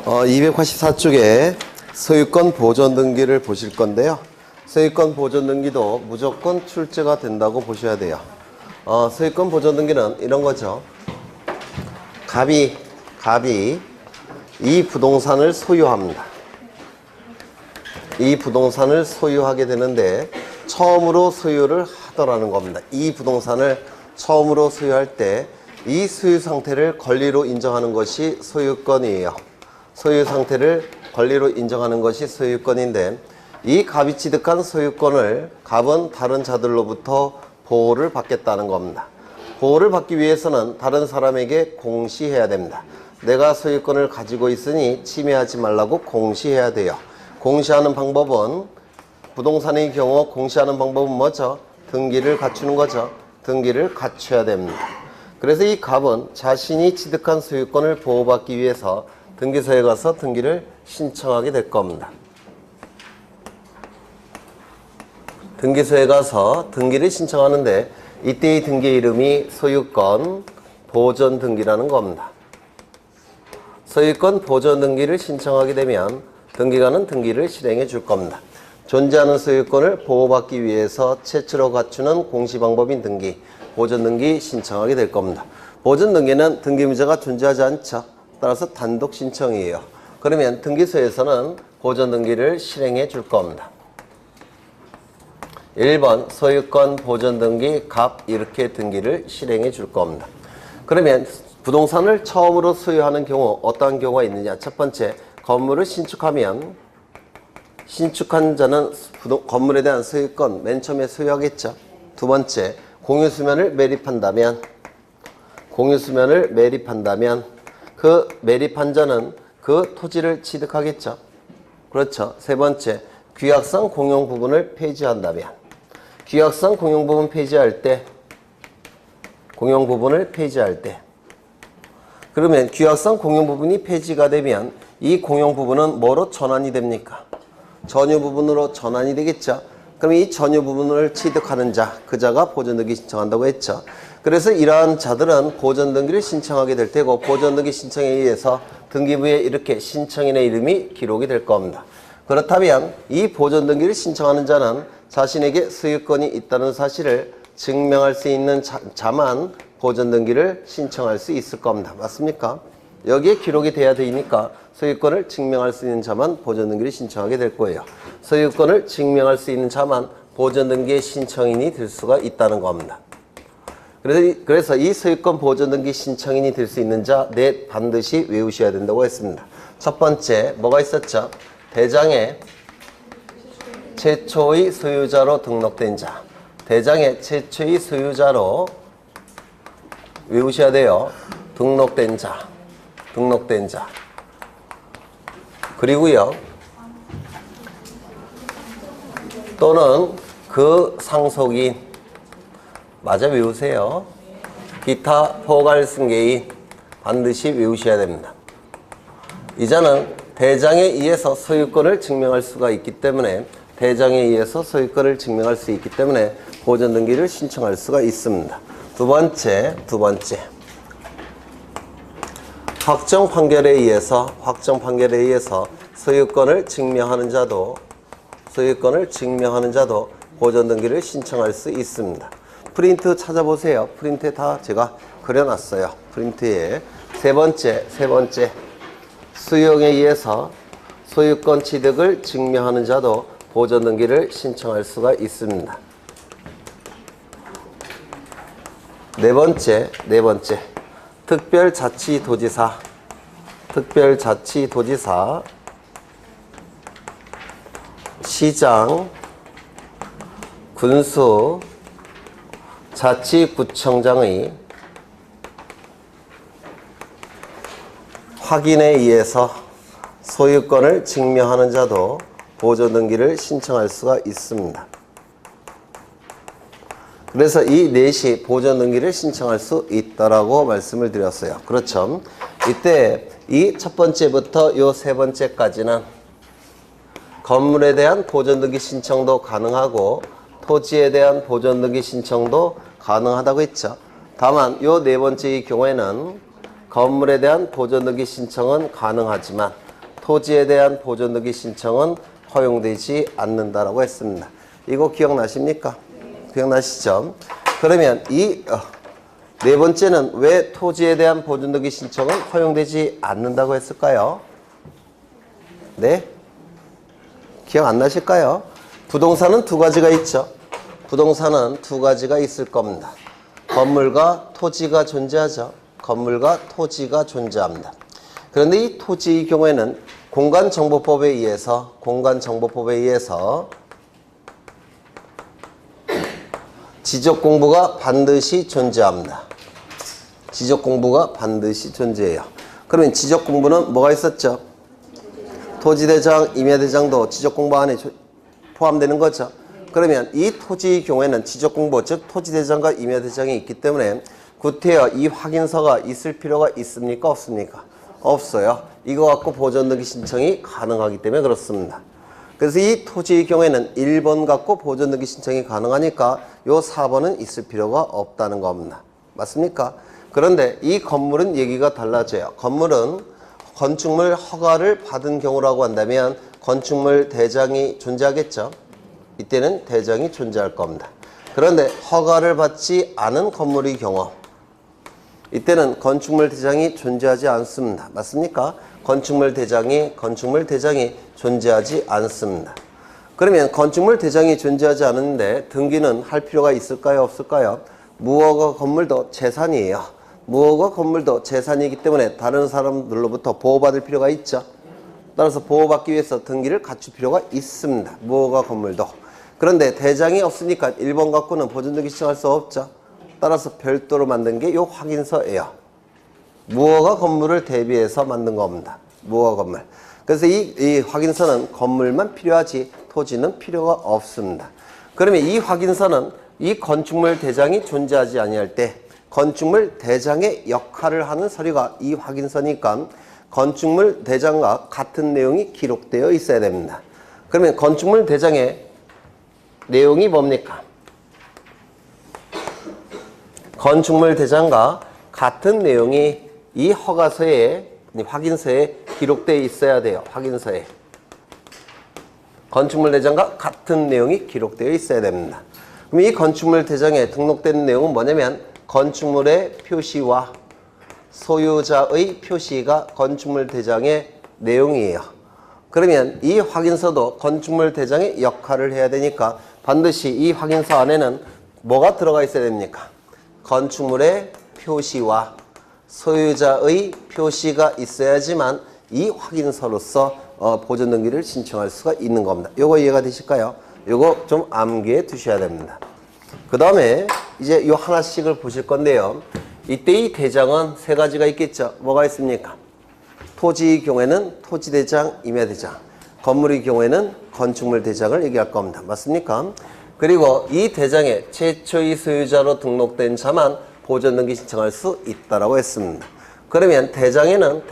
284쪽에 소유권 보존 등기를 보실 건데요. 소유권 보존 등기도 무조건 출제가 된다고 보셔야 돼요. 소유권 보존 등기는 이런 거죠. 갑이 이 부동산을 소유합니다. 이 부동산을 소유하게 되는데 처음으로 소유를 하더라는 겁니다. 이 부동산을 처음으로 소유할 때 이 소유 상태를 권리로 인정하는 것이 소유권이에요. 소유 상태를 권리로 인정하는 것이 소유권인데, 이 갑이 취득한 소유권을 갑은 다른 자들로부터 보호를 받겠다는 겁니다. 보호를 받기 위해서는 다른 사람에게 공시해야 됩니다. 내가 소유권을 가지고 있으니 침해하지 말라고 공시해야 돼요. 공시하는 방법은, 부동산의 경우 공시하는 방법은 뭐죠? 등기를 갖추는 거죠. 등기를 갖춰야 됩니다. 그래서 이 갑은 자신이 취득한 소유권을 보호받기 위해서 등기소에 가서 등기를 신청하게 될 겁니다. 등기소에 가서 등기를 신청하는데 이때의 등기 이름이 소유권 보존 등기라는 겁니다. 소유권 보존 등기를 신청하게 되면 등기관은 등기를 실행해 줄 겁니다. 존재하는 소유권을 보호받기 위해서 최초로 갖추는 공시방법인 등기, 보존 등기 신청하게 될 겁니다. 보존 등기는 등기 문제가 존재하지 않죠. 따라서 단독 신청이에요. 그러면 등기소에서는 보존 등기를 실행해 줄 겁니다. 1번 소유권 보존 등기 갑 이렇게 등기를 실행해 줄 겁니다. 그러면 부동산을 처음으로 소유하는 경우 어떠한 경우가 있느냐? 첫 번째, 건물을 신축하면 신축한 자는 건물에 대한 소유권 맨 처음에 소유하겠죠. 두 번째, 공유수면을 매립한다면 그 매립한 자는 그 토지를 취득하겠죠. 그렇죠. 세 번째, 규약상 공용 부분을 폐지한다면, 규약상 공용 부분 폐지할 때, 그러면 규약상 공용 부분이 폐지가 되면 이 공용 부분은 뭐로 전환이 됩니까? 전유 부분으로 전환이 되겠죠. 그럼 이 전유 부분을 취득하는 자, 그 자가 보존 등기 신청한다고 했죠. 그래서 이러한 자들은 보존 등기를 신청하게 될 테고, 보존 등기 신청에 의해서 등기부에 이렇게 신청인의 이름이 기록이 될 겁니다. 그렇다면 이 보존 등기를 신청하는 자는 자신에게 소유권이 있다는 사실을 증명할 수 있는 자만 보존 등기를 신청할 수 있을 겁니다. 맞습니까? 여기에 기록이 돼야 되니까 소유권을 증명할 수 있는 자만 보존 등기를 신청하게 될 거예요. 소유권을 증명할 수 있는 자만 보존 등기의 신청인이 될 수가 있다는 겁니다. 그래서 이 소유권 보존 등기 신청인이 될 수 있는 자 넷 반드시 외우셔야 된다고 했습니다. 첫 번째, 뭐가 있었죠? 대장의 최초의 소유자로 등록된 자. 대장의 최초의 소유자로 외우셔야 돼요. 등록된 자. 그리고요, 또는 그 상속인, 맞아 외우세요. 기타 포괄 승계인 반드시 외우셔야 됩니다. 이 자는 대장에 의해서 소유권을 증명할 수가 있기 때문에, 보존 등기를 신청할 수가 있습니다. 두 번째, 확정 판결에 의해서 소유권을 증명하는 자도 보존 등기를 신청할 수 있습니다. 프린트 찾아보세요. 프린트에 다 제가 그려놨어요. 프린트에 세 번째, 수용에 의해서 소유권 취득을 증명하는 자도 보존 등기를 신청할 수가 있습니다. 네 번째, 특별자치도지사, 시장, 군수, 자치구청장의 확인에 의해서 소유권을 증명하는 자도 보존 등기를 신청할 수가 있습니다. 그래서 이 넷이 보존 등기를 신청할 수 있다라고 말씀을 드렸어요. 그렇죠. 이때 이 첫 번째부터 요 세 번째까지는 건물에 대한 보존 등기 신청도 가능하고 토지에 대한 보존 등기 신청도 가능하다고 했죠. 다만 요 네 번째의 경우에는 건물에 대한 보존 등기 신청은 가능하지만 토지에 대한 보존등기 신청은 허용되지 않는다라고 했습니다. 이거 기억나십니까? 기억나시죠? 그러면 이 네 번째는 왜 토지에 대한 보존등기 신청은 허용되지 않는다고 했을까요? 네? 기억 안 나실까요? 부동산은 두 가지가 있죠. 부동산은 두 가지가 있을 겁니다. 건물과 토지가 존재하죠. 건물과 토지가 존재합니다. 그런데 이 토지의 경우에는 공간정보법에 의해서 지적공부가 반드시 존재합니다. 지적공부가 반드시 존재해요. 그러면 지적공부는 뭐가 있었죠? 토지대장, 임야대장도 지적공부 안에 포함되는 거죠. 그러면 이 토지의 경우에는 지적공부, 즉 토지대장과 임야대장이 있기 때문에 구태여 이 확인서가 있을 필요가 있습니까? 없습니까? 없어요. 이거 갖고 보존등기 신청이 가능하기 때문에 그렇습니다. 그래서 이 토지의 경우에는 1번 갖고 보존등기 신청이 가능하니까 요 4번은 있을 필요가 없다는 겁니다. 맞습니까? 그런데 이 건물은 얘기가 달라져요. 건물은 건축물 허가를 받은 경우라고 한다면 건축물 대장이 존재하겠죠. 이때는 대장이 존재할 겁니다. 그런데 허가를 받지 않은 건물의 경우 이때는 건축물 대장이 존재하지 않습니다. 맞습니까? 건축물 대장이 존재하지 않습니다. 그러면 건축물 대장이 존재하지 않는데 등기는 할 필요가 있을까요? 없을까요? 무허가 건물도 재산이에요. 무허가 건물도 재산이기 때문에 다른 사람들로부터 보호받을 필요가 있죠. 따라서 보호받기 위해서 등기를 갖출 필요가 있습니다. 무허가 건물도. 그런데 대장이 없으니까 1번 갖고는 보존등기 신청할 수 없죠. 따라서 별도로 만든 게 요 확인서예요. 무허가 건물을 대비해서 만든 겁니다. 무허가 건물. 그래서 이 확인서는 건물만 필요하지 토지는 필요가 없습니다. 그러면 이 확인서는 이 건축물 대장이 존재하지 아니할 때 건축물 대장의 역할을 하는 서류가 이 확인서니까 건축물 대장과 같은 내용이 기록되어 있어야 됩니다. 그러면 건축물 대장의 내용이 뭡니까? 건축물 대장과 같은 내용이 이 허가서에, 확인서에 기록되어 있어야 돼요. 확인서에. 건축물 대장과 같은 내용이 기록되어 있어야 됩니다. 그럼 이 건축물 대장에 등록된 내용은 뭐냐면 건축물의 표시와 소유자의 표시가 건축물 대장의 내용이에요. 그러면 이 확인서도 건축물 대장의 역할을 해야 되니까 반드시 이 확인서 안에는 뭐가 들어가 있어야 됩니까? 건축물의 표시와 소유자의 표시가 있어야지만 이 확인서로서 보존등기를 신청할 수가 있는 겁니다. 요거 이해가 되실까요? 요거 좀 암기해 두셔야 됩니다. 그 다음에 이제 요 하나씩을 보실 건데요. 이때 이 대장은 세 가지가 있겠죠. 뭐가 있습니까? 토지의 경우에는 토지대장, 임야대장. 건물의 경우에는 건축물 대장을 얘기할 겁니다. 맞습니까? 그리고 이 대장에 최초의 소유자로 등록된 자만 보존등기 신청할 수 있다라고 했습니다. 그러면 대장에는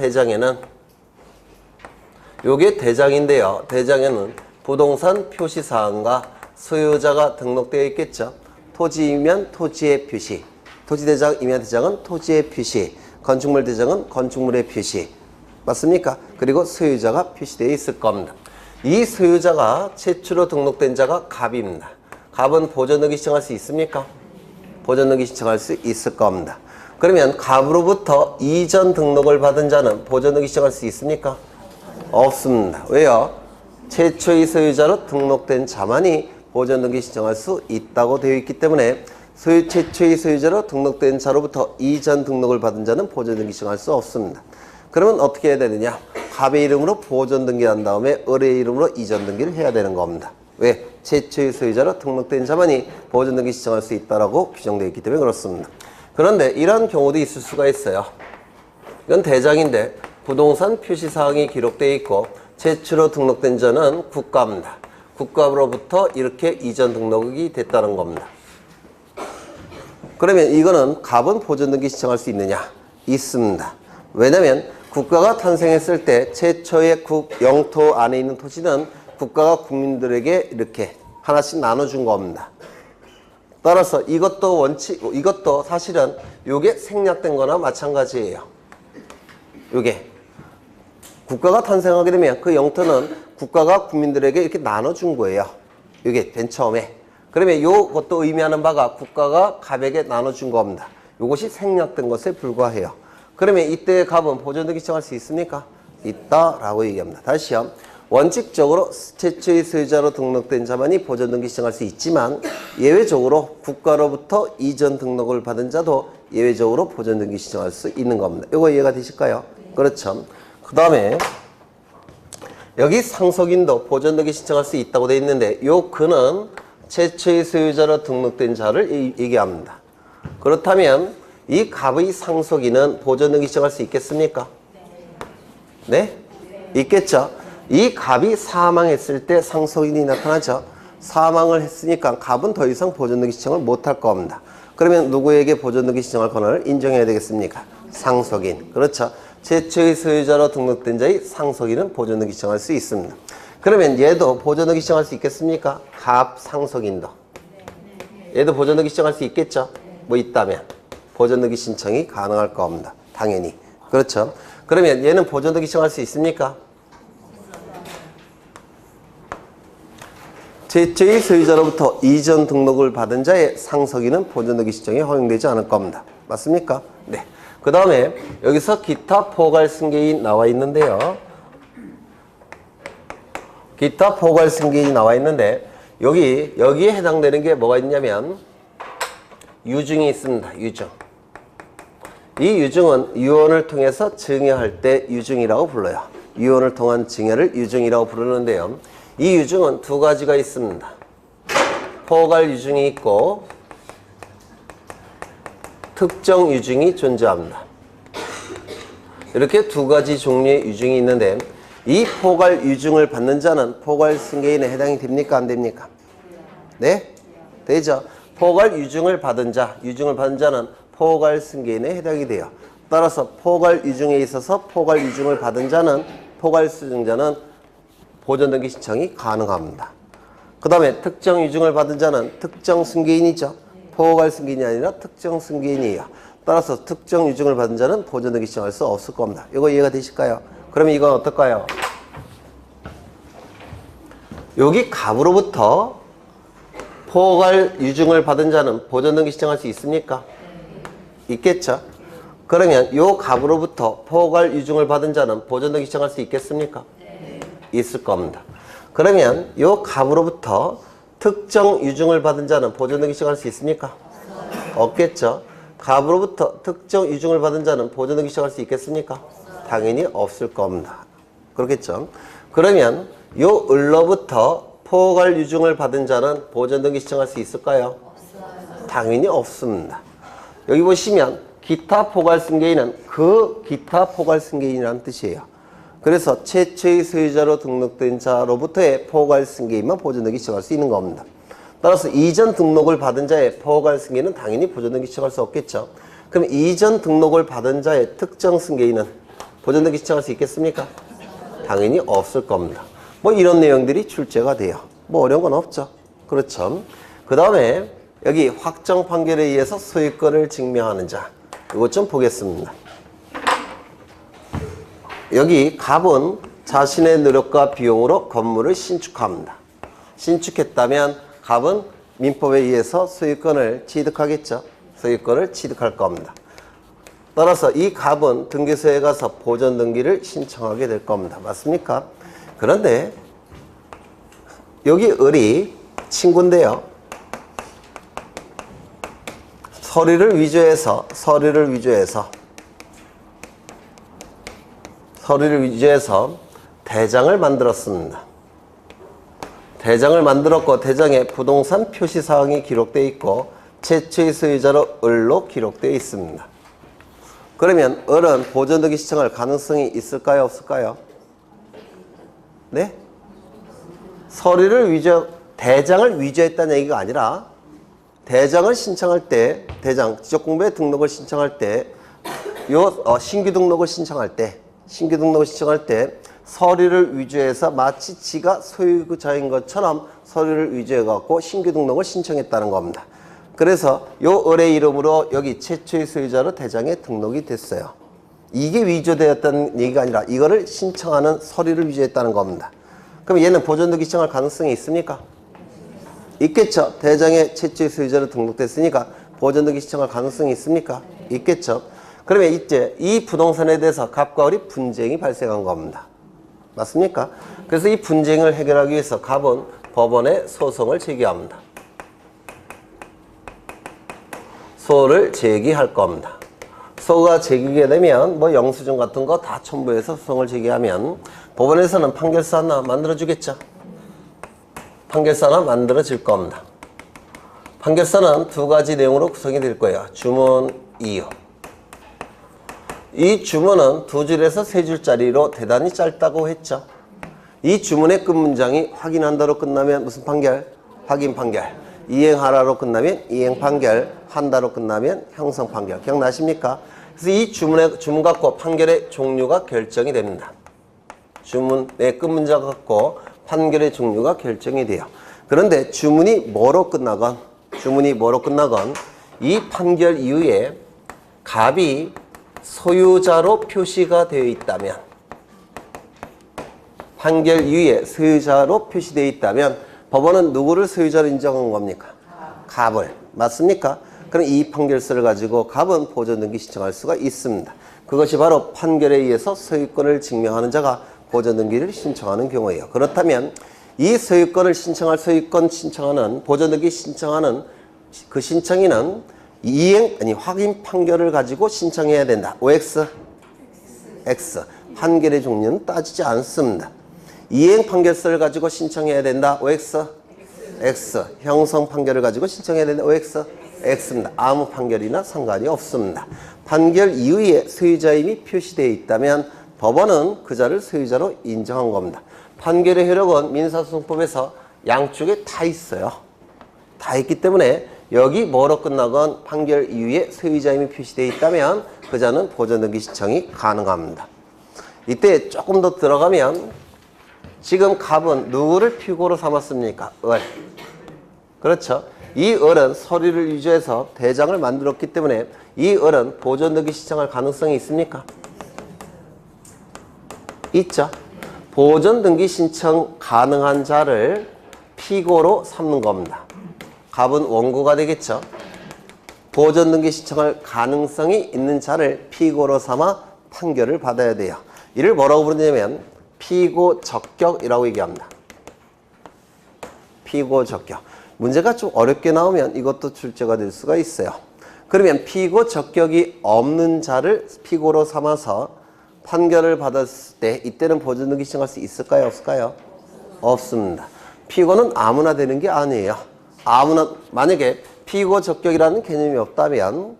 요게 대장인데요. 대장에는 부동산 표시사항과 소유자가 등록되어 있겠죠. 토지이면 토지의 표시, 토지대장, 임야대장은 토지의 표시, 건축물 대장은 건축물의 표시. 맞습니까? 그리고 소유자가 표시되어 있을 겁니다. 이 소유자가 최초로 등록된 자가 갑입니다. 갑은 보존등기 신청할 수 있습니까? 보존등기 신청할 수 있을 겁니다. 그러면 갑으로부터 이전 등록을 받은 자는 보존등기 신청할 수 있습니까? 없습니다. 왜요? 최초의 소유자로 등록된 자만이 보존등기 신청할 수 있다고 되어 있기 때문에 최초의 소유자로 등록된 자로부터 이전 등록을 받은 자는 보존등기 신청할 수 없습니다. 그러면 어떻게 해야 되느냐? 갑의 이름으로 보존등기를 한 다음에 을의 이름으로 이전 등기를 해야 되는 겁니다. 왜? 최초의 소유자로 등록된 자만이 보존등기 신청할 수 있다고 규정되어 있기 때문에 그렇습니다. 그런데 이런 경우도 있을 수가 있어요. 이건 대장인데 부동산 표시사항이 기록되어 있고 최초로 등록된 자는 국가입니다. 국가로부터 이렇게 이전 등록이 됐다는 겁니다. 그러면 이거는 갑은 보존등기 신청할 수 있느냐? 있습니다. 왜냐하면 국가가 탄생했을 때 최초의 영토 안에 있는 토지는 국가가 국민들에게 이렇게 하나씩 나눠준 겁니다. 따라서 이것도 사실은 요게 생략된 거나 마찬가지예요. 요게 국가가 탄생하게 되면 그 영토는 국가가 국민들에게 이렇게 나눠준 거예요. 이게 맨 처음에. 그러면 이것도 의미하는 바가 국가가 갑에게 나눠준 겁니다. 이것이 생략된 것에 불과해요. 그러면 이때의 갑은 보존등기 신청할 수 있습니까? 있다라고 얘기합니다. 다시요. 원칙적으로 최초의 소유자로 등록된 자만이 보존등기 신청할 수 있지만 예외적으로 국가로부터 이전 등록을 받은 자도 예외적으로 보존등기 신청할 수 있는 겁니다. 이거 이해가 되실까요? 그렇죠. 그 다음에 여기 상속인도 보존등기 신청할 수 있다고 되어 있는데 요 그는 최초의 소유자로 등록된 자를 얘기합니다. 그렇다면 이 갑의 상속인은 보존등기 신청할 수 있겠습니까? 네? 있겠죠. 이 갑이 사망했을 때 상속인이 나타나죠. 사망을 했으니까 갑은 더 이상 보존등기 신청을 못할 겁니다. 그러면 누구에게 보존등기 신청할 권한을 인정해야 되겠습니까? 상속인. 그렇죠. 최초의 소유자로 등록된 자의 상속인은 보존등기 신청할 수 있습니다. 그러면 얘도 보존등기 신청할 수 있겠습니까? 갑 상속인도. 얘도 보존등기 신청할 수 있겠죠? 뭐 있다면 보존등기 신청이 가능할 겁니다. 당연히. 그렇죠. 그러면 얘는 보존등기 신청할 수 있습니까? 최초의 소유자로부터 이전 등록을 받은 자의 상속인은 보존등기 신청이 허용되지 않을 겁니다. 맞습니까? 네. 그 다음에 여기서 기타 포괄 승계인 나와 있는데요. 기타 포괄 승계인이 나와 있는데 여기에 해당되는 게 뭐가 있냐면 유증이 있습니다. 유증. 이 유증은 유언을 통해서 증여할 때 유증이라고 불러요. 유언을 통한 증여를 유증이라고 부르는데요. 이 유증은 두 가지가 있습니다. 포괄 유증이 있고 특정 유증이 존재합니다. 이렇게 두 가지 종류의 유증이 있는데 이 포괄 유증을 받는 자는 포괄 승계인에 해당이 됩니까? 안 됩니까? 네? 되죠. 포괄 유증을 받은 자는 포괄 승계인에 해당이 돼요. 따라서 포괄 유증에 있어서 포괄 유증을 받은 자는 포괄 수증자는 보존등기 신청이 가능합니다. 그 다음에 특정 유증을 받은 자는 특정 승계인이죠. 포괄 승계인이 아니라 특정 승계인이에요. 따라서 특정 유증을 받은 자는 보존등기 신청할 수 없을 겁니다. 이거 이해가 되실까요? 그러면 이건 어떨까요? 여기 갑으로부터 포괄 유증을 받은 자는 보존등기 신청할 수 있습니까? 있겠죠. 그러면 요 갑으로부터 포괄 유증을 받은 자는 보존등기 신청할 수 있겠습니까? 있을 겁니다. 그러면 요 갑으로부터 특정 유증을 받은 자는 보존등기 신청할 수 있습니까? 없겠죠. 갑으로부터 특정 유증을 받은 자는 보존등기 신청할 수 있겠습니까? 당연히 없을 겁니다. 그렇겠죠. 그러면 요 을로부터 포괄 유증을 받은 자는 보존등기 신청할 수 있을까요? 당연히 없습니다. 여기 보시면 기타 포괄 승계인은 그 기타 포괄 승계인이라는 뜻이에요. 그래서 최초의 소유자로 등록된 자로부터의 포괄 승계인만 보존등기 신청할 수 있는 겁니다. 따라서 이전 등록을 받은 자의 포괄 승계인은 당연히 보존등기 신청할 수 없겠죠. 그럼 이전 등록을 받은 자의 특정 승계인은 보존등기 신청할 수 있겠습니까? 당연히 없을 겁니다. 뭐 이런 내용들이 출제가 돼요. 뭐 어려운 건 없죠. 그렇죠. 그 다음에 여기 확정 판결에 의해서 소유권을 증명하는 자. 이것 좀 보겠습니다. 여기 갑은 자신의 노력과 비용으로 건물을 신축합니다. 신축했다면 갑은 민법에 의해서 소유권을 취득하겠죠. 소유권을 취득할 겁니다. 따라서 이 갑은 등기소에 가서 보존등기를 신청하게 될 겁니다. 맞습니까? 그런데 여기 을이 친구인데요. 서류를 위조해서 대장을 만들었습니다. 대장을 만들었고 대장에 부동산 표시사항이 기록되어 있고 최초의 소유자로 을로 되어 있습니다. 그러면 을은 보존등기 신청할 가능성이 있을까요? 없을까요? 네? 대장을 위조했다는 얘기가 아니라 대장을 신청할 때, 지적공부에 등록을 신청할 때, 신규 등록을 신청할 때 서류를 위조해서 마치 지가 소유자인 것처럼 서류를 위조해갖고 신규 등록을 신청했다는 겁니다. 그래서 요 을의 이름으로 여기 최초의 소유자로 대장에 등록이 됐어요. 이게 위조되었다는 얘기가 아니라 이거를 신청하는 서류를 위조했다는 겁니다. 그럼 얘는 보존등기 신청할 가능성이 있습니까? 있겠죠. 대장에 최초의 소유자로 등록됐으니까 보존등기 신청할 가능성이 있습니까? 있겠죠. 그러면 이제 이 부동산에 대해서 갑과 을이 분쟁이 발생한 겁니다. 맞습니까? 그래서 이 분쟁을 해결하기 위해서 갑은 법원에 소송을 제기합니다. 소를 제기할 겁니다. 소가 제기게 되면 뭐 영수증 같은 거 다 첨부해서 소송을 제기하면 법원에서는 판결서 하나 만들어주겠죠. 판결서 하나 만들어질 겁니다. 판결서는 두 가지 내용으로 구성이 될 거예요. 주문, 이유. 이 주문은 두 줄에서 세 줄짜리로 대단히 짧다고 했죠. 이 주문의 끝문장이 확인한다로 끝나면 무슨 판결? 확인 판결. 이행하라로 끝나면 이행 판결. 한다로 끝나면 형성 판결. 기억나십니까? 그래서 이 주문 갖고 판결의 종류가 결정이 됩니다. 주문의 끝문장 갖고 판결의 종류가 결정이 돼요. 그런데 주문이 뭐로 끝나건 이 판결 이후에 갑이 소유자로 표시가 되어 있다면 판결 이후에 소유자로 표시되어 있다면 법원은 누구를 소유자로 인정한 겁니까? 갑을. 맞습니까? 그럼 이 판결서를 가지고 갑은 보존등기 신청할 수가 있습니다. 그것이 바로 판결에 의해서 소유권을 증명하는 자가 보존등기를 신청하는 경우예요. 그렇다면 이 소유권 신청하는 보존등기 신청하는 그 신청인은 확인 판결을 가지고 신청해야 된다. OX, X. 판결의 종류는 따지지 않습니다. 이행 판결서를 가지고 신청해야 된다. OX, X. 형성 판결을 가지고 신청해야 된다. OX, X입니다. 아무 판결이나 상관이 없습니다. 판결 이후에 소유자임이 표시되어 있다면 법원은 그 자를 소유자로 인정한 겁니다. 판결의 효력은 민사소송법에서 양쪽에 다 있어요. 다 있기 때문에 여기 뭐로 끝나건 판결 이후에 소유자임이 표시되어 있다면 그 자는 보존등기 신청이 가능합니다. 이때 조금 더 들어가면 지금 갑은 누구를 피고로 삼았습니까? 을. 그렇죠. 이 을은 서류를 위조해서 대장을 만들었기 때문에 이 을은 보존등기 신청할 가능성이 있습니까? 있죠. 보존등기 신청 가능한 자를 피고로 삼는 겁니다. 갑은 원고가 되겠죠. 보존등기 신청할 가능성이 있는 자를 피고로 삼아 판결을 받아야 돼요. 이를 뭐라고 부르냐면 피고 적격이라고 얘기합니다. 피고 적격. 문제가 좀 어렵게 나오면 이것도 출제가 될 수가 있어요. 그러면 피고 적격이 없는 자를 피고로 삼아서 판결을 받았을 때 이때는 보존등기 신청할 수 있을까요? 없을까요? 없습니다. 피고는 아무나 되는 게 아니에요. 만약에 피고 적격이라는 개념이 없다면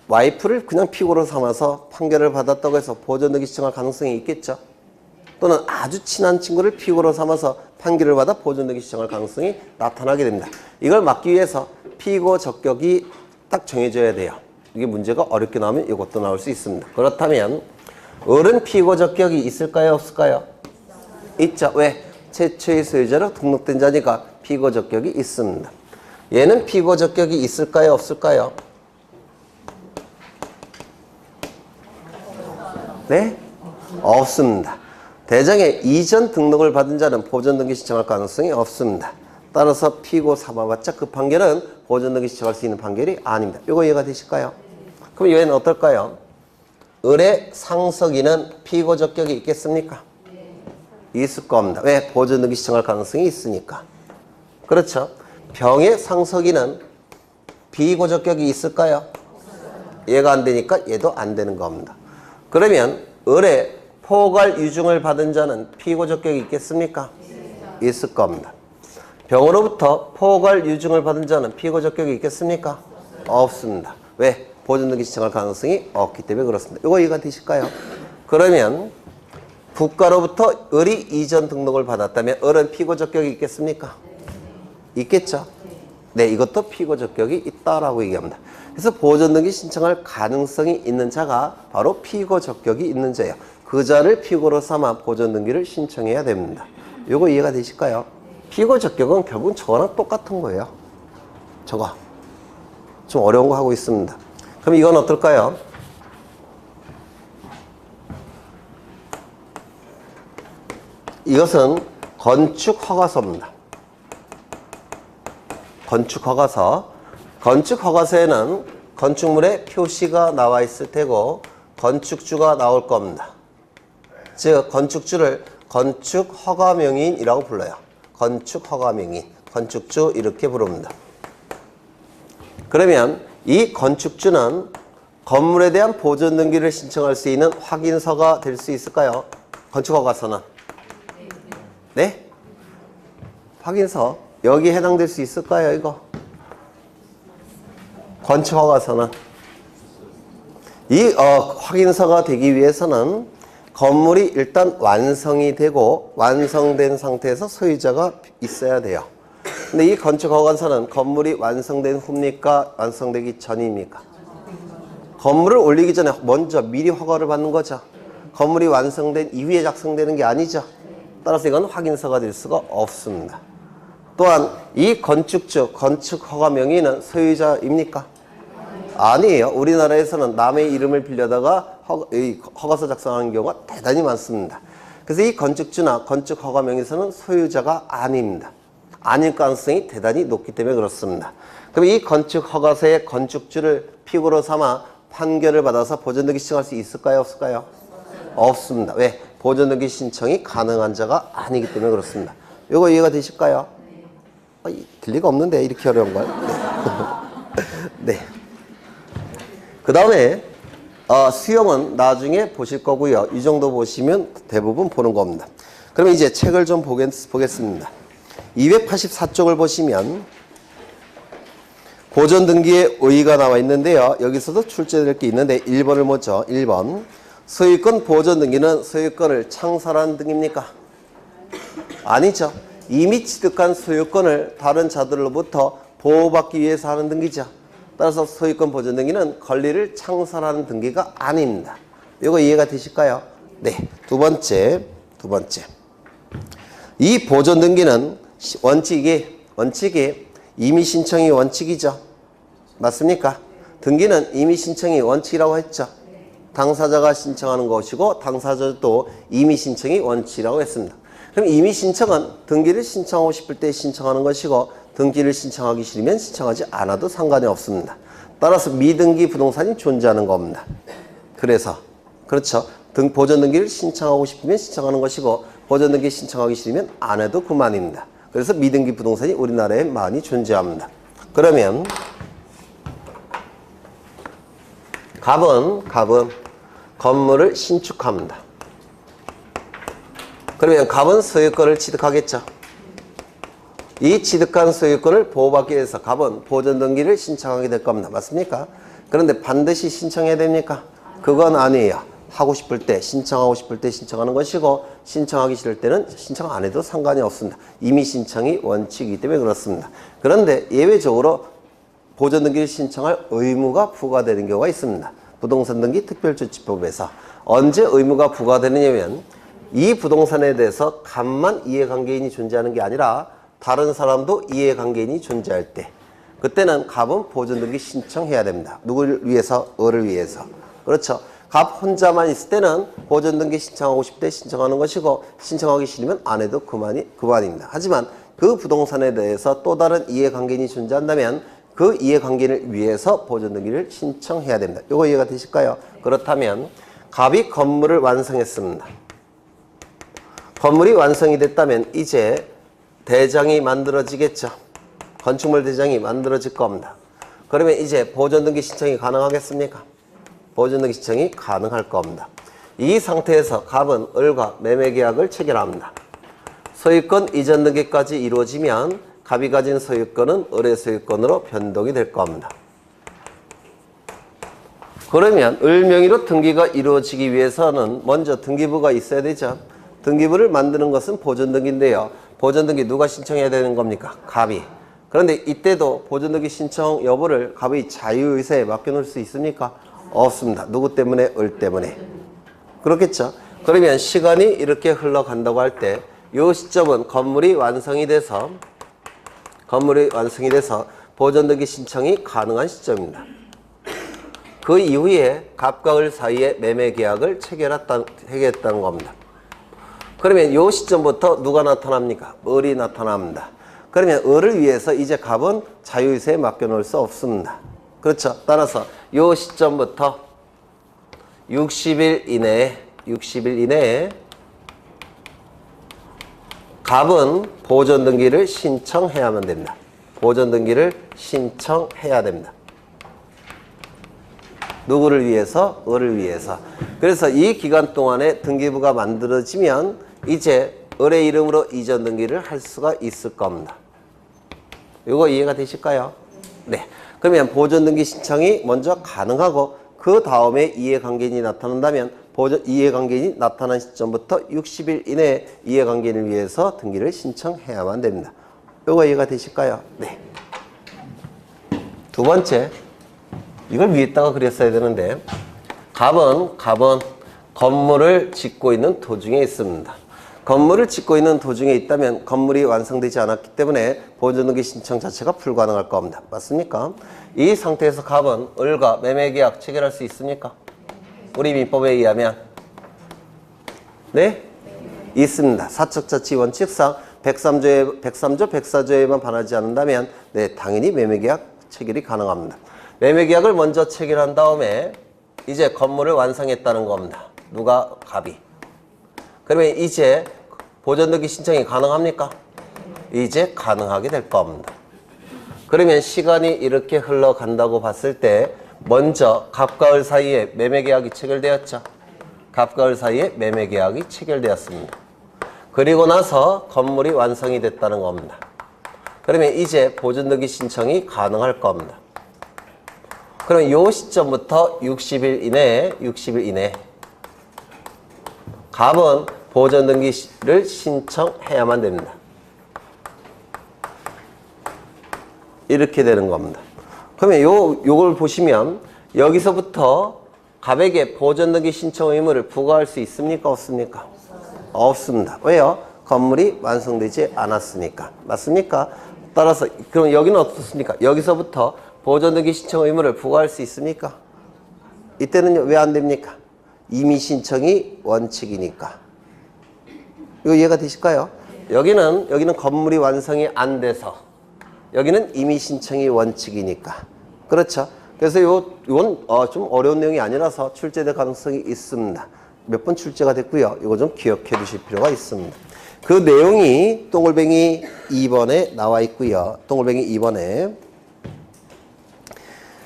와이프를 그냥 피고로 삼아서 판결을 받았다고 해서 보존등기 신청할 가능성이 있겠죠. 또는 아주 친한 친구를 피고로 삼아서 판결을 받아 보존등기 신청할 가능성이 나타나게 됩니다. 이걸 막기 위해서 피고 적격이 딱 정해져야 돼요. 이게 문제가 어렵게 나오면 이것도 나올 수 있습니다. 그렇다면 을은 피고 적격이 있을까요? 없을까요? 있죠. 왜? 최초의 소유자로 등록된 자니까 피고 적격이 있습니다. 얘는 피고 적격이 있을까요? 없을까요? 네? 없습니다. 대장에 이전 등록을 받은 자는 보존등기 신청할 가능성이 없습니다. 따라서 피고 삼아봤자 그 판결은 보존등기 신청할 수 있는 판결이 아닙니다. 이거 이해가 되실까요? 그럼 얘는 어떨까요? 을의 상석이는 피고 적격이 있겠습니까? 있을 겁니다. 왜? 보존등기 신청할 가능성이 있으니까. 그렇죠. 병의 상석이는 비고 적격이 있을까요? 얘가 안 되니까 얘도 안 되는 겁니다. 그러면 을의 포괄 유증을 받은 자는 피고 적격이 있겠습니까? 있을 겁니다. 병으로부터 포괄 유증을 받은 자는 피고 적격이 있겠습니까? 없습니다. 왜? 보존등기 신청할 가능성이 없기 때문에 그렇습니다. 이거 이해가 되실까요? 그러면 국가로부터 을이 이전 등록을 받았다면 을은 피고 적격이 있겠습니까? 있겠죠? 네, 이것도 피고 적격이 있다라고 얘기합니다. 그래서 보존등기 신청할 가능성이 있는 자가 바로 피고 적격이 있는 자예요. 그 자를 피고로 삼아 보존등기를 신청해야 됩니다. 이거 이해가 되실까요? 피고 적격은 결국은 저거랑 똑같은 거예요. 저거. 좀 어려운 거 하고 있습니다. 그럼 이건 어떨까요? 이것은 건축허가서입니다. 건축허가서. 건축허가서에는 건축물의 표시가 나와 있을 테고 건축주가 나올 겁니다. 즉 건축주를 건축허가명의인이라고 불러요. 건축허가명의인, 건축주 이렇게 부릅니다. 그러면 이 건축주는 건물에 대한 보존 등기를 신청할 수 있는 확인서가 될 수 있을까요? 건축허가서는? 네? 확인서 여기에 해당될 수 있을까요? 이거 건축허가서는 이 확인서가 되기 위해서는 건물이 일단 완성이 되고 완성된 상태에서 소유자가 있어야 돼요. 근데 이 건축허가서는 건물이 완성된 후입니까? 완성되기 전입니까? 건물을 올리기 전에 먼저 미리 허가를 받는 거죠. 건물이 완성된 이후에 작성되는 게 아니죠. 따라서 이건 확인서가 될 수가 없습니다. 또한 이 건축주, 건축허가 명의는 소유자입니까? 아니에요. 우리나라에서는 남의 이름을 빌려다가 허가서 작성하는 경우가 대단히 많습니다. 그래서 이 건축주나 건축허가 명의서는 소유자가 아닙니다. 아닐 가능성이 대단히 높기 때문에 그렇습니다. 그럼 이 건축허가서의 건축주를 피고로 삼아 판결을 받아서 보존등기 신청할 수 있을까요? 없을까요? 없습니다. 왜? 보존등기 신청이 가능한 자가 아니기 때문에 그렇습니다. 이거 이해가 되실까요? 될 리가 없는데 이렇게 어려운 걸. 네. 네. 그 다음에 수용은 나중에 보실 거고요. 이 정도 보시면 대부분 보는 겁니다. 그러면 이제 책을 좀 보겠습니다. 284쪽을 보시면 보존등기의 의의가 나와 있는데요. 여기서도 출제될 게 있는데 1번을 먼저 1번 소유권 보존등기는 소유권을 창설하는 등기입니까? 아니죠. 이미 취득한 소유권을 다른 자들로부터 보호받기 위해서 하는 등기죠. 따라서 소유권 보존등기는 권리를 창설하는 등기가 아닙니다. 이거 이해가 되실까요? 네. 두 번째. 이 보존등기는 원칙이 이미 신청이 원칙이죠. 맞습니까? 등기는 이미 신청이 원칙이라고 했죠. 당사자가 신청하는 것이고 당사자도 이미 신청이 원칙이라고 했습니다. 그럼 이미 신청은 등기를 신청하고 싶을 때 신청하는 것이고 등기를 신청하기 싫으면 신청하지 않아도 상관이 없습니다. 따라서 미등기 부동산이 존재하는 겁니다. 그래서 그렇죠. 보존등기를 신청하고 싶으면 신청하는 것이고 보존등기 신청하기 싫으면 안 해도 그만입니다. 그래서 미등기 부동산이 우리나라에 많이 존재합니다. 그러면 갑은 건물을 신축합니다. 그러면 갑은 소유권을 취득하겠죠. 이 취득한 소유권을 보호받기 위해서 갑은 보존등기를 신청하게 될 겁니다. 맞습니까? 그런데 반드시 신청해야 됩니까? 그건 아니에요. 하고 싶을 때, 신청하고 싶을 때 신청하는 것이고 신청하기 싫을 때는 신청 안 해도 상관이 없습니다. 이미 신청이 원칙이기 때문에 그렇습니다. 그런데 예외적으로 보존등기를 신청할 의무가 부과되는 경우가 있습니다. 부동산등기 특별조치법에서 언제 의무가 부과되느냐면 이 부동산에 대해서 갑만 이해관계인이 존재하는 게 아니라 다른 사람도 이해관계인이 존재할 때 그때는 갑은 보존등기 신청해야 됩니다. 누구를 위해서? 을을 위해서. 그렇죠. 갑 혼자만 있을 때는 보존등기 신청하고 싶을 때 신청하는 것이고 신청하기 싫으면 안 해도 그만입니다. 하지만 그 부동산에 대해서 또 다른 이해관계인이 존재한다면 그 이해관계인을 위해서 보존등기를 신청해야 됩니다. 이거 이해가 되실까요? 그렇다면 갑이 건물을 완성했습니다. 건물이 완성이 됐다면 이제 대장이 만들어지겠죠. 건축물 대장이 만들어질 겁니다. 그러면 이제 보존등기 신청이 가능하겠습니까? 보존등기 신청이 가능할 겁니다. 이 상태에서 갑은 을과 매매계약을 체결합니다. 소유권 이전 등기까지 이루어지면 갑이 가진 소유권은 을의 소유권으로 변동이 될 겁니다. 그러면 을 명의로 등기가 이루어지기 위해서는 먼저 등기부가 있어야 되죠. 등기부를 만드는 것은 보존등기인데요. 보존등기 누가 신청해야 되는 겁니까? 갑이. 그런데 이때도 보존등기 신청 여부를 갑의 자유의사에 맡겨놓을 수 있습니까? 없습니다. 누구 때문에? 을 때문에. 그렇겠죠. 그러면 시간이 이렇게 흘러간다고 할 때 이 시점은 건물이 완성이 돼서 보존등기 신청이 가능한 시점입니다. 그 이후에 갑과 을 사이에 매매계약을 체결했다는 겁니다. 그러면 이 시점부터 누가 나타납니까? 을이 나타납니다. 그러면 을을 위해서 이제 갑은 자유의사에 맡겨놓을 수 없습니다. 그렇죠? 따라서 이 시점부터 60일 이내에 갑은 보존등기를 신청해야만 됩니다. 보존등기를 신청해야 됩니다. 누구를 위해서? 을을 위해서. 그래서 이 기간 동안에 등기부가 만들어지면 이제 을의 이름으로 이전 등기를 할 수가 있을 겁니다. 이거 이해가 되실까요? 네. 그러면 보존등기 신청이 먼저 가능하고 그 다음에 이해관계인이 나타난다면 이해관계인이 나타난 시점부터 60일 이내에 이해관계인을 위해서 등기를 신청해야만 됩니다. 이거 이해가 되실까요? 네. 두 번째, 이걸 위에다가 그렸어야 되는데 갑은 건물을 짓고 있는 도중에 있습니다. 건물을 짓고 있는 도중에 있다면 건물이 완성되지 않았기 때문에 보존등기 신청 자체가 불가능할 겁니다. 맞습니까? 이 상태에서 갑은 을과 매매계약 체결할 수 있습니까? 우리 민법에 의하면 네? 있습니다. 사적자치 원칙상 103조, 104조에만 반하지 않는다면 네, 당연히 매매계약 체결이 가능합니다. 매매계약을 먼저 체결한 다음에 이제 건물을 완성했다는 겁니다. 누가? 갑이. 그러면 이제 보존등기 신청이 가능합니까? 이제 가능하게 될 겁니다. 그러면 시간이 이렇게 흘러간다고 봤을 때 먼저 갑과 을 사이에 매매계약이 체결되었죠. 갑과 을 사이에 매매계약이 체결되었습니다. 그리고 나서 건물이 완성이 됐다는 겁니다. 그러면 이제 보존등기 신청이 가능할 겁니다. 그럼 이 시점부터 60일 이내에 갑은 보존등기를 신청해야만 됩니다. 이렇게 되는 겁니다. 그러면 요걸 보시면 여기서부터 갑에게 보존등기 신청 의무를 부과할 수 있습니까? 없습니까? 없습니다. 왜요? 건물이 완성되지 않았으니까. 맞습니까? 따라서 그럼 여기는 어떻습니까? 여기서부터 보존등기 신청 의무를 부과할 수 있습니까? 이때는 왜 안 됩니까? 이미 신청이 원칙이니까. 이거 이해가 되실까요? 여기는 건물이 완성이 안 돼서 여기는 이미 신청이 원칙이니까. 그렇죠? 그래서 이건 좀 어려운 내용이 아니라서 출제될 가능성이 있습니다. 몇 번 출제가 됐고요. 이거 좀 기억해 두실 필요가 있습니다. 그 내용이 동글뱅이 2번에 나와 있고요. 동글뱅이 2번에.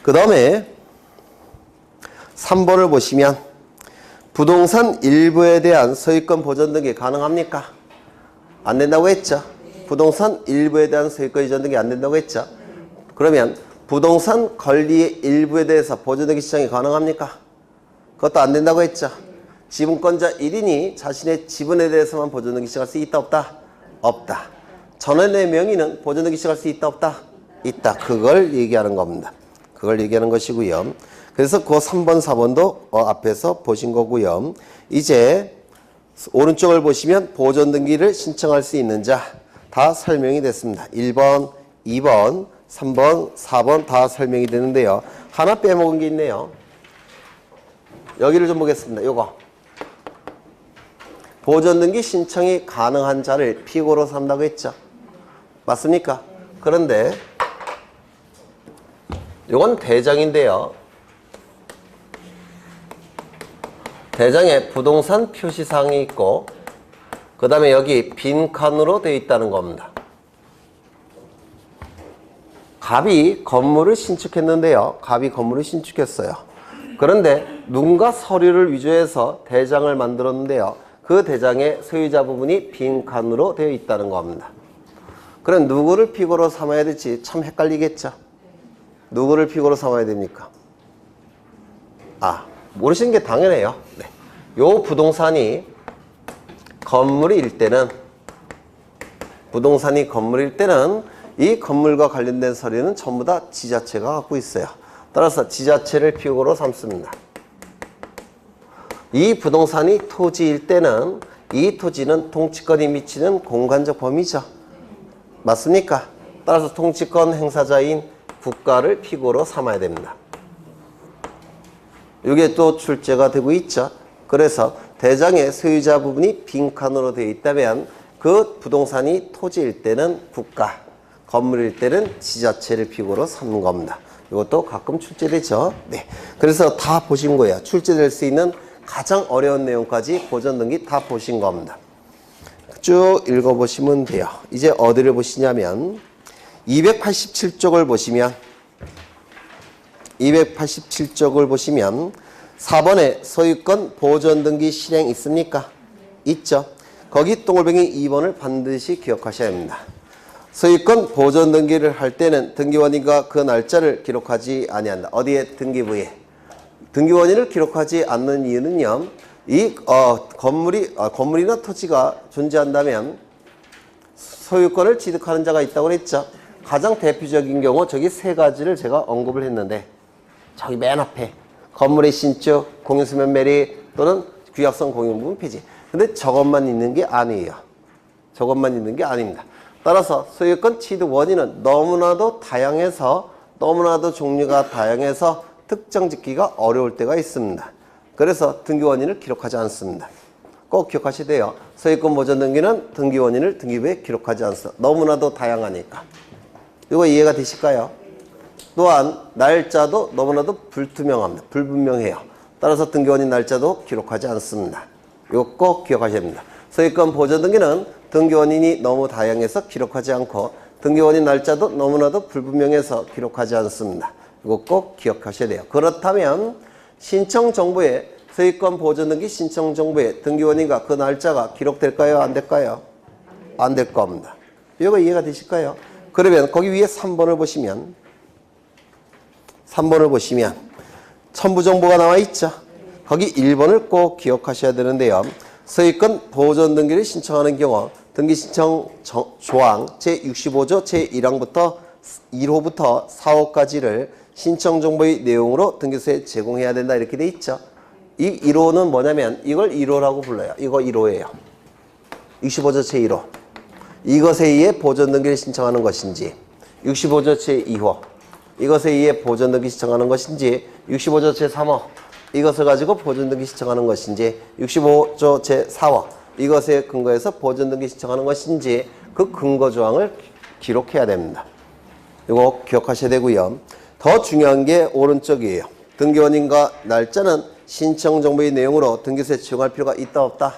그 다음에 3번을 보시면 부동산 일부에 대한 소유권 보존 등기 가능합니까? 안 된다고 했죠? 부동산 일부에 대한 소유권 이전 등기 안 된다고 했죠? 그러면 부동산 권리의 일부에 대해서 보존 등기 신청이 가능합니까? 그것도 안 된다고 했죠? 지분권자 1인이 자신의 지분에 대해서만 보존 등기 신청할 수 있다 없다? 없다. 전원의 명의는 보존 등기 신청할 수 있다 없다? 있다. 그걸 얘기하는 겁니다. 그걸 얘기하는 것이고요. 그래서 그 3번, 4번도 앞에서 보신 거고요. 이제 오른쪽을 보시면 보존 등기를 신청할 수 있는 자 다 설명이 됐습니다. 1번, 2번, 3번, 4번 다 설명이 되는데요. 하나 빼먹은 게 있네요. 여기를 좀 보겠습니다. 요거. 보존 등기 신청이 가능한 자를 피고로 삼다고 했죠. 맞습니까? 그런데 요건 대장인데요. 대장에 부동산 표시사항이 있고 그 다음에 여기 빈칸으로 되어 있다는 겁니다. 갑이 건물을 신축했는데요. 갑이 건물을 신축했어요. 그런데 누군가 서류를 위조해서 대장을 만들었는데요. 그 대장의 소유자 부분이 빈칸으로 되어 있다는 겁니다. 그럼 누구를 피고로 삼아야 될지 참 헷갈리겠죠? 누구를 피고로 삼아야 됩니까? 모르시는 게 당연해요. 네. 요 부동산이 건물일 때는 이 건물과 관련된 서류는 전부 다 지자체가 갖고 있어요. 따라서 지자체를 피고로 삼습니다. 이 부동산이 토지일 때는 이 토지는 통치권이 미치는 공간적 범위죠. 맞습니까? 따라서 통치권 행사자인 국가를 피고로 삼아야 됩니다. 이게 또 출제가 되고 있죠. 그래서 대장의 소유자 부분이 빈칸으로 되어 있다면 그 부동산이 토지일 때는 국가, 건물일 때는 지자체를 필요로 삼는 겁니다. 이것도 가끔 출제되죠. 네. 그래서 다 보신 거예요. 출제될 수 있는 가장 어려운 내용까지 보전등기 다 보신 겁니다. 쭉 읽어보시면 돼요. 이제 어디를 보시냐면 287쪽을 보시면 4번에 소유권 보전등기 실행 있습니까? 있죠. 거기 동글뱅이 2번을 반드시 기억하셔야 합니다. 소유권 보전등기를 할 때는 등기원인과 그 날짜를 기록하지 아니한다. 어디에? 등기부에. 등기원인을 기록하지 않는 이유는요. 이 건물이나 토지가 존재한다면 소유권을 취득하는 자가 있다고 그랬죠. 가장 대표적인 경우 저기 세 가지를 제가 언급을 했는데 저기 맨 앞에 건물의 신축, 공유수면 매리 또는 규약성 공용부분 폐지. 근데 저것만 있는 게 아니에요. 저것만 있는 게 아닙니다. 따라서 소유권 취득 원인은 너무나도 다양해서 너무나도 종류가 다양해서 특정 짓기가 어려울 때가 있습니다. 그래서 등기원인을 기록하지 않습니다. 꼭 기억하셔야 돼요. 소유권 보전 등기는 등기원인을 등기부에 기록하지 않습니다. 너무나도 다양하니까. 이거 이해가 되실까요? 또한 날짜도 너무나도 불투명합니다. 불분명해요. 따라서 등기원인 날짜도 기록하지 않습니다. 이거 꼭 기억하셔야 됩니다. 소유권 보전 등기는 등기원인이 너무 다양해서 기록하지 않고 등기원인 날짜도 너무나도 불분명해서 기록하지 않습니다. 이거 꼭 기억하셔야 돼요. 그렇다면 신청정보에 소유권 보전등기 신청정보에 등기원인과 그 날짜가 기록될까요? 안 될까요? 안 될 겁니다. 이거 이해가 되실까요? 그러면 거기 위에 3번을 보시면 첨부정보가 나와 있죠. 거기 1번을 꼭 기억하셔야 되는데요. 소유권 보전등기를 신청하는 경우 등기신청 조항 제65조 제1항부터 1호부터 4호까지를 신청정보의 내용으로 등기소에 제공해야 된다 이렇게 돼 있죠. 이 1호는 뭐냐면 이걸 1호라고 불러요. 이거 1호예요. 65조 제1호. 이것에 의해 보전등기를 신청하는 것인지 65조 제2호. 이것에 의해 보전등기 신청하는 것인지 65조 제3호. 이것을 가지고 보전등기 신청하는 것인지 65조 제4호. 이것에 근거해서 보전등기 신청하는 것인지 그 근거 조항을 기록해야 됩니다. 이거 기억하셔야 되고요. 더 중요한 게 오른쪽이에요. 등기원인과 날짜는 신청정보의 내용으로 등기소에 제공할 필요가 있다 없다?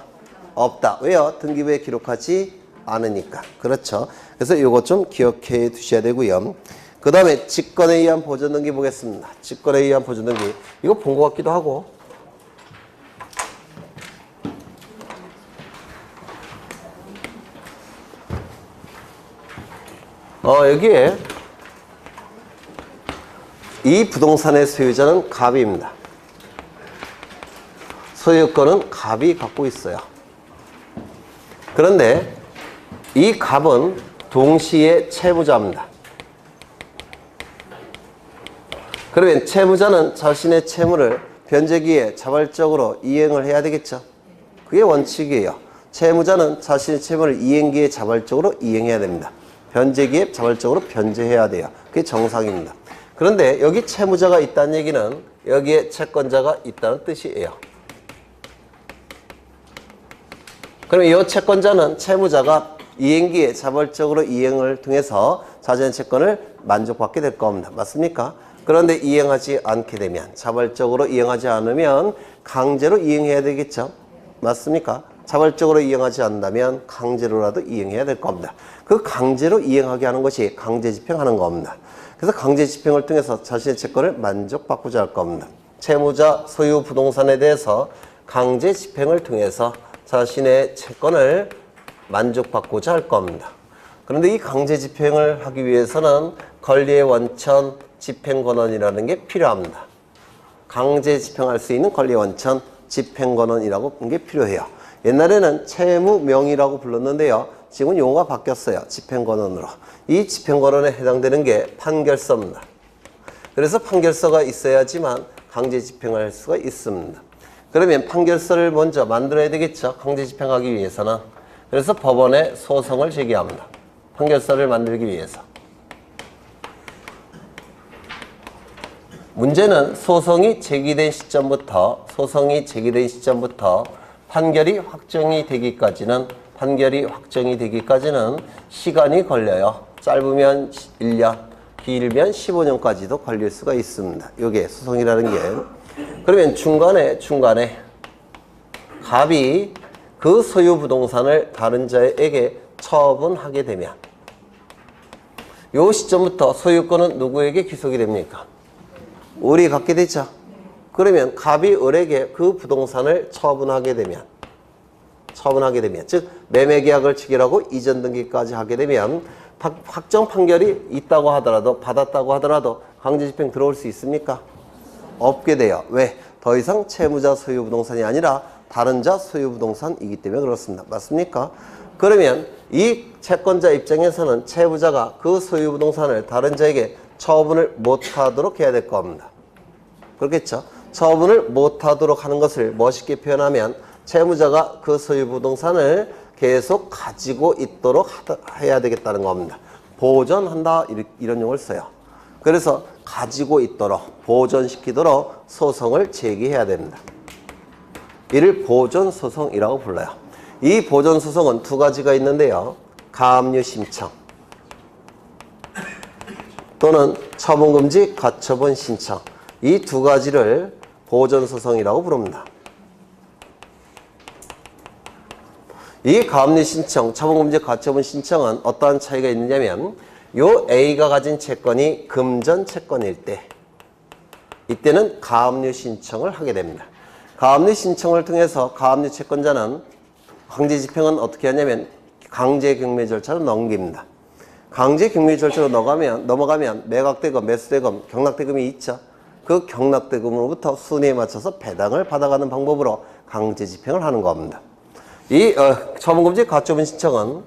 없다. 왜요? 등기부에 기록하지 않으니까. 그렇죠. 그래서 이거 좀 기억해 두셔야 되고요. 그 다음에 직권에 의한 보전등기 보겠습니다. 직권에 의한 보전등기. 이거 본 것 같기도 하고. 여기에 이 부동산의 소유자는 갑입니다. 소유권은 갑이 갖고 있어요. 그런데 이 갑은 동시에 채무자입니다. 그러면 채무자는 자신의 채무를 변제기에 자발적으로 이행을 해야 되겠죠. 그게 원칙이에요. 채무자는 자신의 채무를 이행기에 자발적으로 이행해야 됩니다. 변제기에 자발적으로 변제해야 돼요. 그게 정상입니다. 그런데 여기 채무자가 있다는 얘기는 여기에 채권자가 있다는 뜻이에요. 그러면 이 채권자는 채무자가 이행기에 자발적으로 이행을 통해서 자신의 채권을 만족받게 될 겁니다. 맞습니까? 그런데 이행하지 않게 되면, 자발적으로 이행하지 않으면 강제로 이행해야 되겠죠? 맞습니까? 자발적으로 이행하지 않는다면 강제로라도 이행해야 될 겁니다. 그 강제로 이행하게 하는 것이 강제 집행하는 겁니다. 그래서 강제 집행을 통해서 자신의 채권을 만족받고자 할 겁니다. 채무자 소유 부동산에 대해서 강제 집행을 통해서 자신의 채권을 만족받고자 할 겁니다. 그런데 이 강제 집행을 하기 위해서는 권리의 원천, 집행권원이라는 게 필요합니다. 강제 집행할 수 있는 권리의 원천, 집행권원이라고 하는 게 필요해요. 옛날에는 채무명의라고 불렀는데요. 지금은 용어가 바뀌었어요. 집행권원으로. 이 집행권원에 해당되는 게 판결서입니다. 그래서 판결서가 있어야지만 강제 집행을 할 수가 있습니다. 그러면 판결서를 먼저 만들어야 되겠죠. 강제 집행하기 위해서는. 그래서 법원에 소송을 제기합니다. 판결서를 만들기 위해서. 문제는 소송이 제기된 시점부터 판결이 확정이 되기까지는 시간이 걸려요. 짧으면 1년, 길면 15년까지도 걸릴 수가 있습니다. 이게 소송이라는 게. 그러면 중간에 갑이 그 소유 부동산을 다른 자에게 처분하게 되면 요 시점부터 소유권은 누구에게 귀속이 됩니까? 을이 갖게 되죠. 그러면 갑이 을에게 그 부동산을 처분하게 되면 즉 매매계약을 체결하고 이전 등기까지 하게 되면 확정 판결이 있다고 하더라도 받았다고 하더라도 강제집행 들어올 수 있습니까? 없게 돼요. 왜? 더 이상 채무자 소유 부동산이 아니라 다른 자 소유 부동산이기 때문에 그렇습니다. 맞습니까? 그러면 이 채권자 입장에서는 채무자가 그 소유 부동산을 다른 자에게 처분을 못하도록 해야 될 겁니다. 그렇겠죠? 처분을 못하도록 하는 것을 멋있게 표현하면 채무자가 그 소유 부동산을 계속 가지고 있도록 해야 되겠다는 겁니다. 보존한다 이런 용어를 써요. 그래서 가지고 있도록 보존시키도록 소송을 제기해야 됩니다. 이를 보존소송이라고 불러요. 이 보존소송은 두 가지가 있는데요. 가압류 신청 또는 처분금지 가처분 신청, 이 두 가지를 보존소송이라고 부릅니다. 이 가압류 신청, 처분금지 가처분 신청은 어떠한 차이가 있느냐면 요 A가 가진 채권이 금전 채권일 때 이때는 가압류 신청을 하게 됩니다. 가압류 신청을 통해서 가압류 채권자는 강제집행은 어떻게 하냐면 강제경매 절차로 넘깁니다. 강제경매 절차로 넘어가면 매각대금, 매수대금, 경락대금이 있죠. 그 경락대금으로부터 순위에 맞춰서 배당을 받아가는 방법으로 강제집행을 하는 겁니다. 이 처분금지 가처분 신청은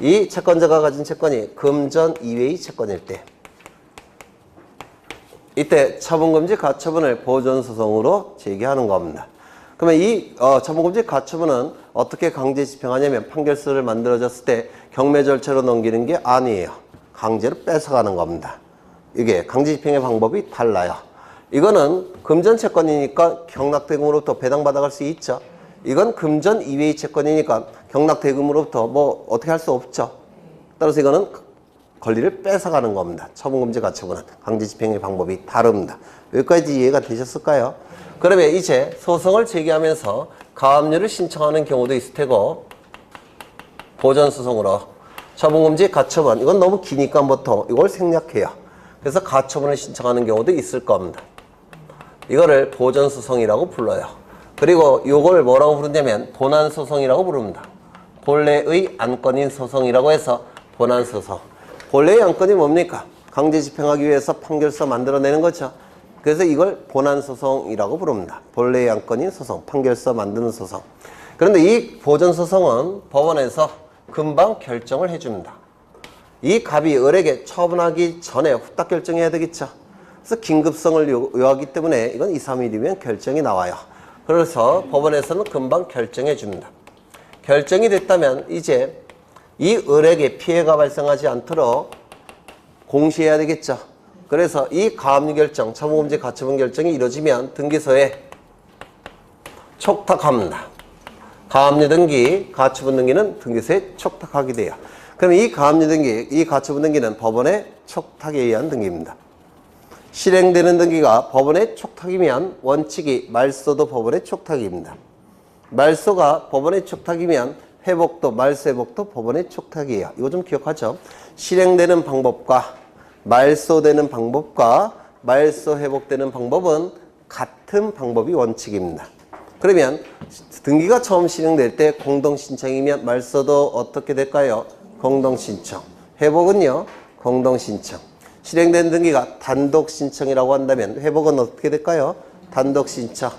이 채권자가 가진 채권이 금전 이외의 채권일 때 이때 처분금지 가처분을 보존소송으로 제기하는 겁니다. 그러면 이 처분금지 가처분은 어떻게 강제 집행하냐면 판결서를 만들어졌을 때 경매 절차로 넘기는 게 아니에요. 강제로 뺏어가는 겁니다. 이게 강제 집행의 방법이 달라요. 이거는 금전 채권이니까 경락대금으로부터 배당받아갈 수 있죠. 이건 금전 이외의 채권이니까 경락대금으로부터 뭐 어떻게 할 수 없죠. 따라서 이거는 권리를 뺏어가는 겁니다. 처분금지 가처분은 강제 집행의 방법이 다릅니다. 여기까지 이해가 되셨을까요? 그러면 이제 소송을 제기하면서 가압류를 신청하는 경우도 있을 테고 보존소송으로 처분금지 가처분, 이건 너무 기니까 보통 이걸 생략해요. 그래서 가처분을 신청하는 경우도 있을 겁니다. 이거를 보존소송이라고 불러요. 그리고 이걸 뭐라고 부르냐면 본안소송이라고 부릅니다. 본래의 안건인 소송이라고 해서 본안소송. 본래의 안건이 뭡니까? 강제 집행하기 위해서 판결서 만들어내는 거죠. 그래서 이걸 본안소송이라고 부릅니다. 본래의 안건인 소송, 판결서 만드는 소송. 그런데 이 보존소송은 법원에서 금방 결정을 해줍니다. 이 갑이 을에게 처분하기 전에 후딱 결정해야 되겠죠. 그래서 긴급성을 요하기 때문에 이건 2, 3일이면 결정이 나와요. 그래서 법원에서는 금방 결정해 줍니다. 결정이 됐다면 이제 이 을에게 피해가 발생하지 않도록 공시해야 되겠죠. 그래서 이 가압류 결정, 처분금지 가처분 결정이 이루어지면 등기소에 촉탁합니다. 가압류 등기, 가처분 등기는 등기소에 촉탁하게 돼요. 그럼 이 가압류 등기, 이 가처분 등기는 법원의 촉탁에 의한 등기입니다. 실행되는 등기가 법원의 촉탁이면 원칙이 말소도 법원의 촉탁입니다. 말소가 법원의 촉탁이면 회복도, 말소 회복도 법원의 촉탁이에요. 이거 좀 기억하죠? 실행되는 방법과 말소되는 방법과 말소 회복되는 방법은 같은 방법이 원칙입니다. 그러면 등기가 처음 실행될 때 공동신청이면 말소도 어떻게 될까요? 공동신청. 회복은요? 공동신청. 실행된 등기가 단독신청이라고 한다면 회복은 어떻게 될까요? 단독신청.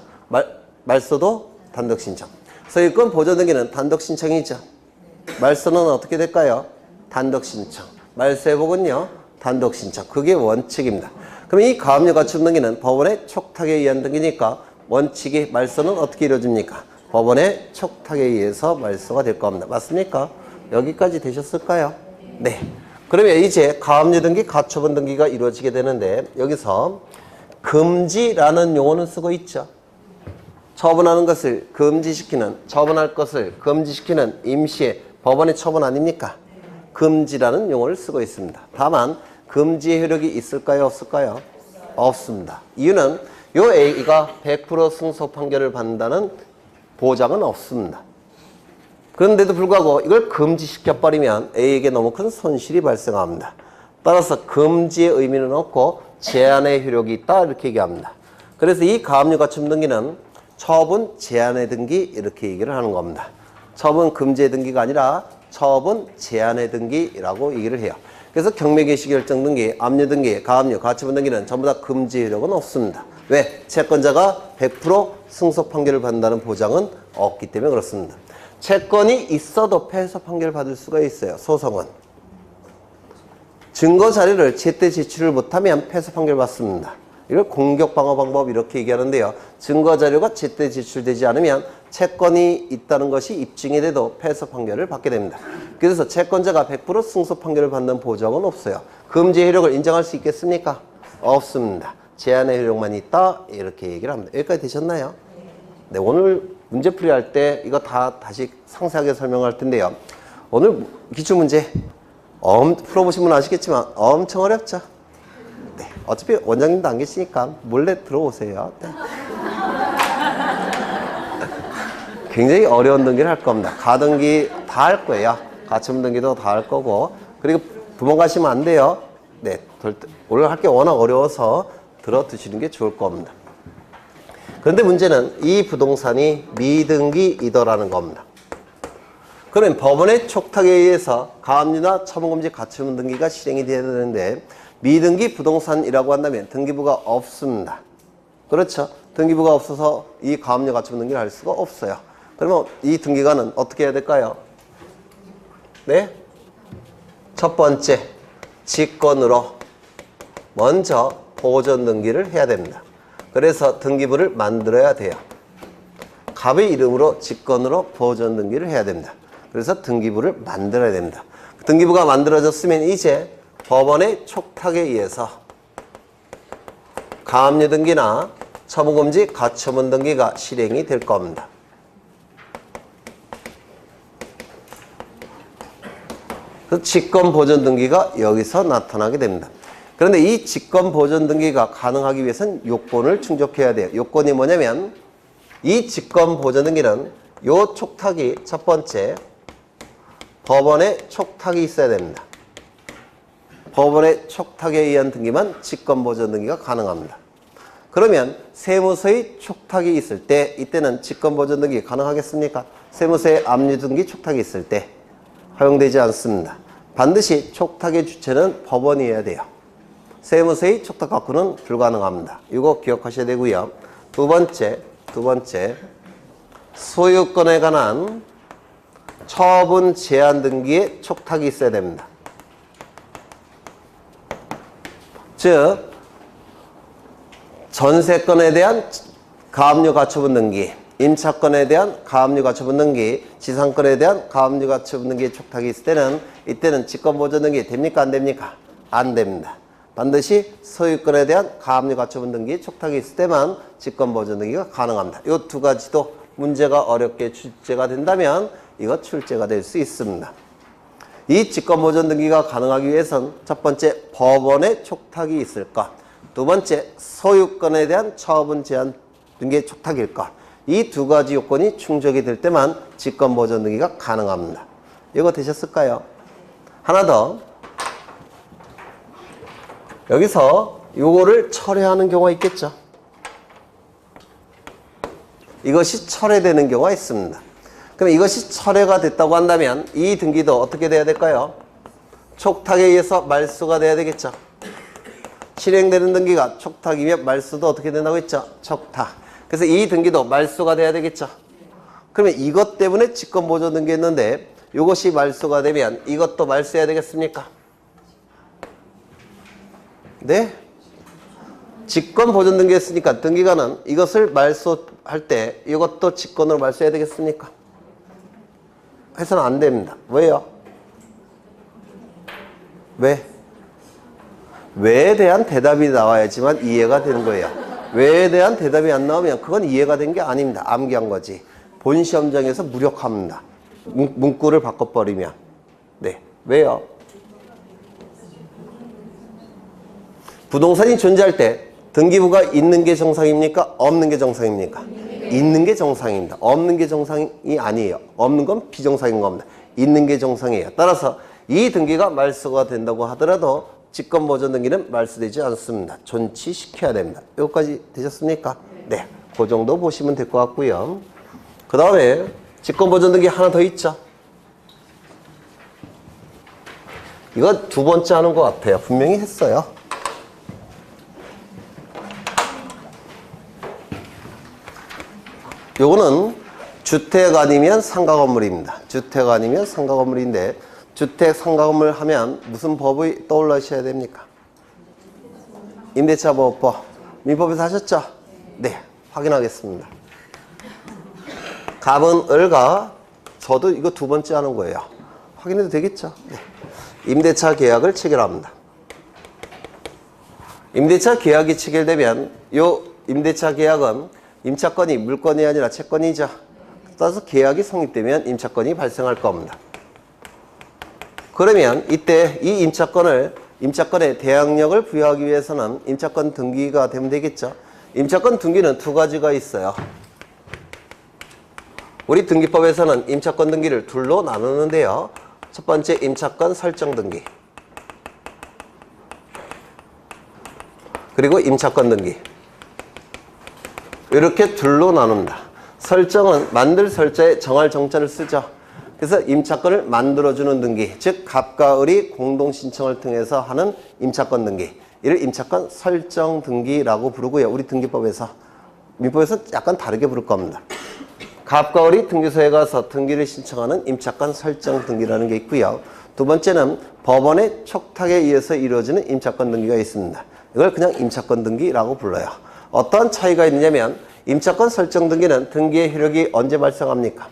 말소도 단독신청. 소유권 보존 등기는 단독신청이죠. 말소는 어떻게 될까요? 단독신청. 말소 회복은요? 단독신청. 그게 원칙입니다. 그럼 이 가압류 가처분 등기는 법원의 촉탁에 의한 등기니까 원칙이 말소는 어떻게 이루어집니까? 법원의 촉탁에 의해서 말소가 될 겁니다. 맞습니까? 여기까지 되셨을까요? 네. 그러면 이제 가압류 등기, 가처분 등기가 이루어지게 되는데 여기서 금지라는 용어는 쓰고 있죠. 처분하는 것을 금지시키는, 처분할 것을 금지시키는 임시의 법원의 처분 아닙니까? 금지라는 용어를 쓰고 있습니다. 다만 금지의 효력이 있을까요? 없을까요? 없습니다. 이유는 요 A가 100% 승소 판결을 받는다는 보장은 없습니다. 그런데도 불구하고 이걸 금지시켜버리면 A에게 너무 큰 손실이 발생합니다. 따라서 금지의 의미는 없고 제한의 효력이 있다 이렇게 얘기합니다. 그래서 이 가압류 가처분 등기는 처분 제한의 등기 이렇게 얘기를 하는 겁니다. 처분 금지의 등기가 아니라 처분 제한의 등기라고 얘기를 해요. 그래서 경매개시 결정 등기, 압류 등기, 가압류, 가처분 등기는 전부 다 금지 효력은 없습니다. 왜? 채권자가 100% 승소 판결을 받는다는 보장은 없기 때문에 그렇습니다. 채권이 있어도 패소 판결을 받을 수가 있어요. 소송은. 증거 자료를 제때 제출을 못하면 패소 판결을 받습니다. 이걸 공격 방어 방법 이렇게 얘기하는데요. 증거 자료가 제때 제출되지 않으면 채권이 있다는 것이 입증이 돼도 패소 판결을 받게 됩니다. 그래서 채권자가 100% 승소 판결을 받는 보장은 없어요. 금지 효력을 인정할 수 있겠습니까? 없습니다. 제한의 효력만 있다 이렇게 얘기를 합니다. 여기까지 되셨나요? 네, 오늘 문제풀이 할 때 이거 다 다시 상세하게 설명할 텐데요. 오늘 기출문제 풀어보신 분은 아시겠지만 엄청 어렵죠? 네, 어차피 원장님도 안 계시니까 몰래 들어오세요. 네. 굉장히 어려운 등기를 할 겁니다. 가등기 다 할 거예요. 가처분 등기도 다 할 거고. 그리고 도망가시면 안 돼요. 네, 오늘 할 게 워낙 어려워서 들어두시는 게 좋을 겁니다. 그런데 문제는 이 부동산이 미등기이더라는 겁니다. 그러면 법원의 촉탁에 의해서 가압류나 처분금지 가처분 등기가 실행이 되어야 되는데 미등기 부동산이라고 한다면 등기부가 없습니다. 그렇죠? 등기부가 없어서 이 가압류 가처분 등기를 할 수가 없어요. 그러면 이 등기관은 어떻게 해야 될까요? 네? 첫 번째, 직권으로 먼저 보존 등기를 해야 됩니다. 그래서 등기부를 만들어야 돼요. 갑의 이름으로 직권으로 보존 등기를 해야 됩니다. 그래서 등기부를 만들어야 됩니다. 등기부가 만들어졌으면 이제 법원의 촉탁에 의해서 가압류 등기나 처분금지 가처분 등기가 실행이 될 겁니다. 그 직권 보존 등기가 여기서 나타나게 됩니다. 그런데 이 직권 보존 등기가 가능하기 위해서는 요건을 충족해야 돼요. 요건이 뭐냐면 이 직권 보존 등기는 요 촉탁이 첫 번째 법원의 촉탁이 있어야 됩니다. 법원의 촉탁에 의한 등기만 직권 보존 등기가 가능합니다. 그러면 세무서의 촉탁이 있을 때 이때는 직권 보존 등기 가능하겠습니까? 세무서의 압류 등기 촉탁이 있을 때 허용되지 않습니다. 반드시 촉탁의 주체는 법원이어야 돼요. 세무서의 촉탁 갖고는 불가능합니다. 이거 기억하셔야 되고요. 두 번째 소유권에 관한 처분 제한 등기에 촉탁이 있어야 됩니다. 즉 전세권에 대한 가압류 가처분 등기, 임차권에 대한 가압류 가처분 등기, 지상권에 대한 가압류 가처분 등기에 촉탁이 있을 때는 이때는 직권 보존 등기 됩니까? 안 됩니까? 안 됩니다. 반드시 소유권에 대한 가압류 가처분 등기에 촉탁이 있을 때만 직권 보존 등기가 가능합니다. 이 두 가지도 문제가 어렵게 출제가 된다면 이거 출제가 될 수 있습니다. 이 직권 보존 등기가 가능하기 위해서는 첫 번째 법원의 촉탁이 있을 것, 두 번째 소유권에 대한 처분 제한 등기의 촉탁일 것, 이 두 가지 요건이 충족이 될 때만 직권 보존 등기가 가능합니다. 이거 되셨을까요? 하나 더. 여기서 요거를 철회하는 경우가 있겠죠. 이것이 철회되는 경우가 있습니다. 그럼 이것이 철회가 됐다고 한다면 이 등기도 어떻게 돼야 될까요? 촉탁에 의해서 말소가 돼야 되겠죠. 실행되는 등기가 촉탁이면 말소도 어떻게 된다고 했죠? 촉탁. 그래서 이 등기도 말소가 돼야 되겠죠. 그러면 이것 때문에 직권 보존 등기했는데 이것이 말소가 되면 이것도 말소해야 되겠습니까? 네? 직권 보존 등기했으니까 등기관은 이것을 말소할 때 이것도 직권으로 말소해야 되겠습니까? 해서는 안 됩니다. 왜요? 왜? 왜에 대한 대답이 나와야지만 이해가 되는 거예요. 왜에 대한 대답이 안 나오면 그건 이해가 된 게 아닙니다. 암기한 거지. 본 시험장에서 무력합니다. 문구를 바꿔버리면. 네. 왜요? 부동산이 존재할 때 등기부가 있는 게 정상입니까? 없는 게 정상입니까? 있는 게 정상입니다. 없는 게 정상이 아니에요. 없는 건 비정상인 겁니다. 있는 게 정상이에요. 따라서 이 등기가 말소가 된다고 하더라도 직권보존 등기는 말소되지 않습니다. 존치시켜야 됩니다. 여기까지 되셨습니까? 네. 그 정도 보시면 될 것 같고요. 그 다음에 직권보존 등기 하나 더 있죠. 이거 두 번째 하는 것 같아요. 분명히 했어요. 요거는 주택 아니면 상가 건물입니다. 주택 아니면 상가 건물인데 주택 상가 건물 하면 무슨 법이 떠올라셔야 됩니까? 임대차 보호법. 민법에서 하셨죠? 네. 확인하겠습니다. 갑은 을가 저도 이거 두 번째 하는 거예요. 확인해도 되겠죠? 네. 임대차 계약을 체결합니다. 임대차 계약이 체결되면 요 임대차 계약은 임차권이 물건이 아니라 채권이죠. 따라서 계약이 성립되면 임차권이 발생할 겁니다. 그러면 이때 이 임차권에 대항력을 부여하기 위해서는 임차권 등기가 되면 되겠죠. 임차권 등기는 두 가지가 있어요. 우리 등기법에서는 임차권 등기를 둘로 나누는데요. 첫 번째 임차권 설정 등기, 그리고 임차권 등기. 이렇게 둘로 나눕니다. 설정은 만들 설자에 정할 정자를 쓰죠. 그래서 임차권을 만들어주는 등기, 즉 갑과 을이 공동신청을 통해서 하는 임차권 등기, 이를 임차권 설정 등기라고 부르고요. 우리 등기법에서. 민법에서 약간 다르게 부를 겁니다. 갑과 을이 등기소에 가서 등기를 신청하는 임차권 설정 등기라는 게 있고요. 두 번째는 법원의 촉탁에 의해서 이루어지는 임차권 등기가 있습니다. 이걸 그냥 임차권 등기라고 불러요. 어떠한 차이가 있느냐면 임차권 설정 등기는 등기의 효력이 언제 발생합니까?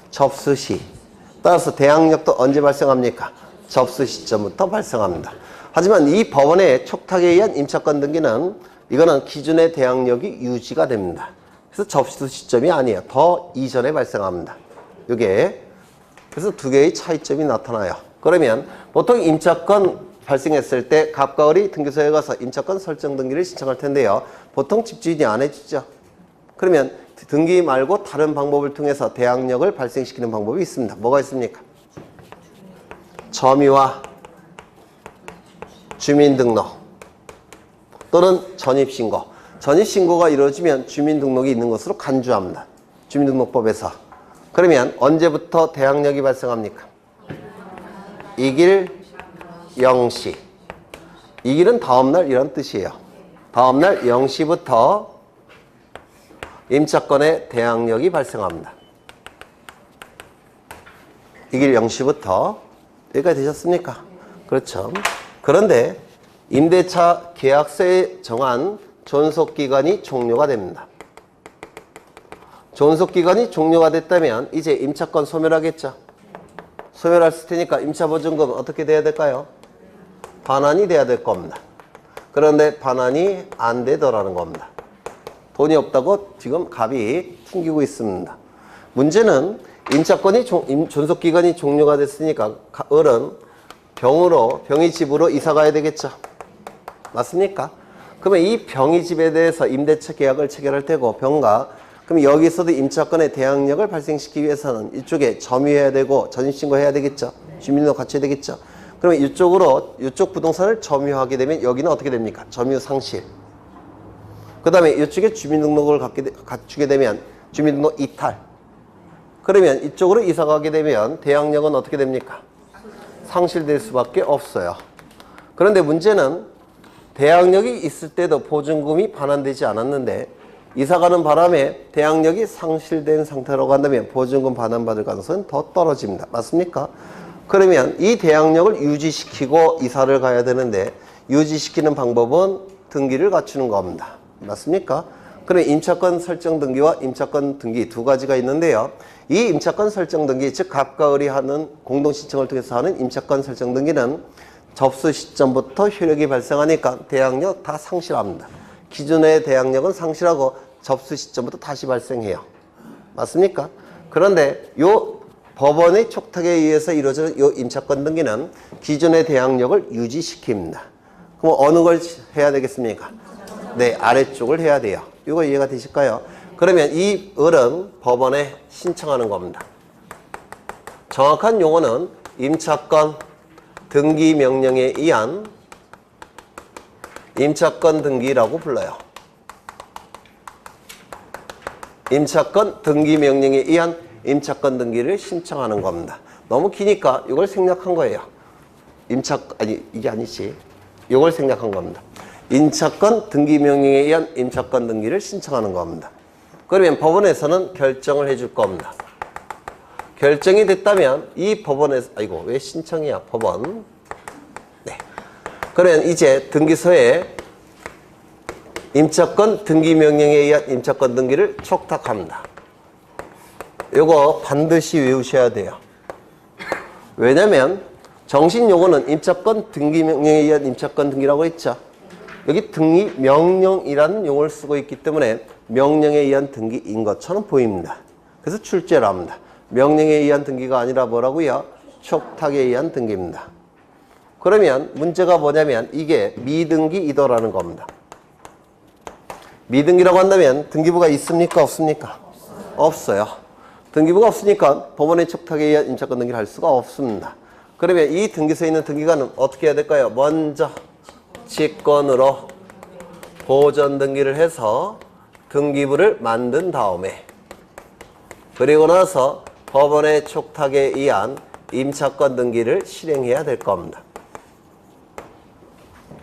접수 시. 따라서 대항력도 언제 발생합니까? 접수 시점부터 발생합니다. 하지만 이 법원의 촉탁에 의한 임차권 등기는 이거는 기존의 대항력이 유지가 됩니다. 그래서 접수 시점이 아니에요. 더 이전에 발생합니다. 이게 그래서 두 개의 차이점이 나타나요. 그러면 보통 임차권 발생했을 때 갑과 을이 등기소에 가서 임차권 설정 등기를 신청할 텐데요. 보통 집주인이 안 해주죠. 그러면 등기 말고 다른 방법을 통해서 대항력을 발생시키는 방법이 있습니다. 뭐가 있습니까? 점유와 주민등록 또는 전입신고. 전입신고가 이루어지면 주민등록이 있는 것으로 간주합니다. 주민등록법에서. 그러면 언제부터 대항력이 발생합니까? 이길 0시. 이 길은 다음날 이런 뜻이에요. 다음날 0시부터 임차권의 대항력이 발생합니다. 이 길 0시부터 여기까지 되셨습니까? 그렇죠. 그런데 임대차 계약서에 정한 존속기간이 종료가 됩니다. 존속기간이 종료가 됐다면 이제 임차권 소멸하겠죠. 소멸했을 테니까 임차보증금 어떻게 돼야 될까요? 반환이 돼야 될 겁니다. 그런데 반환이 안 되더라는 겁니다. 돈이 없다고 지금 갑이 튕기고 있습니다. 문제는 임차권이 존속기간이 종료가 됐으니까 을은 병의 집으로 이사 가야 되겠죠. 맞습니까? 그러면 이 병의 집에 대해서 임대차 계약을 체결할 테고 병가 그럼 여기서도 임차권의 대항력을 발생시키기 위해서는 이쪽에 점유해야 되고 전입신고해야 되겠죠. 주민등록 갖춰야 되겠죠. 그러면 이쪽 부동산을 점유하게 되면 여기는 어떻게 됩니까? 점유 상실. 그 다음에 이쪽에 주민등록을 갖추게 되면 주민등록 이탈. 그러면 이쪽으로 이사 가게 되면 대항력은 어떻게 됩니까? 상실될 수밖에 없어요. 그런데 문제는 대항력이 있을 때도 보증금이 반환되지 않았는데 이사가는 바람에 대항력이 상실된 상태로 간다면 보증금 반환받을 가능성은 더 떨어집니다. 맞습니까? 그러면 이 대항력을 유지시키고 이사를 가야 되는데 유지시키는 방법은 등기를 갖추는 겁니다. 맞습니까? 그러면 임차권 설정 등기와 임차권 등기 두 가지가 있는데요. 이 임차권 설정 등기, 즉 갑과 을이 하는 공동신청을 통해서 하는 임차권 설정 등기는 접수 시점부터 효력이 발생하니까 대항력 다 상실합니다. 기존의 대항력은 상실하고 접수 시점부터 다시 발생해요. 맞습니까? 그런데 요 법원의 촉탁에 의해서 이루어지는 요 임차권 등기는 기존의 대항력을 유지시킵니다. 그럼 어느 걸 해야 되겠습니까? 네, 아래쪽을 해야 돼요. 이거 이해가 되실까요? 그러면 이 을은 법원에 신청하는 겁니다. 정확한 용어는 임차권 등기 명령에 의한 임차권 등기라고 불러요. 임차권 등기 명령에 의한 임차권 등기를 신청하는 겁니다. 너무 기니까 이걸 생략한 거예요. 이게 아니지. 이걸 생략한 겁니다. 임차권 등기 명령에 의한 임차권 등기를 신청하는 겁니다. 그러면 법원에서는 결정을 해줄 겁니다. 결정이 됐다면 이 법원에서, 왜 신청이야, 법원. 네. 그러면 이제 등기소에 임차권 등기 명령에 의한 임차권 등기를 촉탁합니다. 요거 반드시 외우셔야 돼요. 왜냐면 정식 용어는 임차권 등기 명령에 의한 임차권 등기라고 했죠. 여기 등기 명령이라는 용어를 쓰고 있기 때문에 명령에 의한 등기인 것처럼 보입니다. 그래서 출제를 합니다. 명령에 의한 등기가 아니라 뭐라고요? 촉탁에 의한 등기입니다. 그러면 문제가 뭐냐면 이게 미등기이더라는 겁니다. 미등기라고 한다면 등기부가 있습니까? 없습니까? 없어요. 등기부가 없으니까 법원의 촉탁에 의한 임차권 등기를 할 수가 없습니다. 그러면 이 등기소에 있는 등기관은 어떻게 해야 될까요? 먼저 직권으로 보전 등기를 해서 등기부를 만든 다음에 그리고 나서 법원의 촉탁에 의한 임차권 등기를 실행해야 될 겁니다.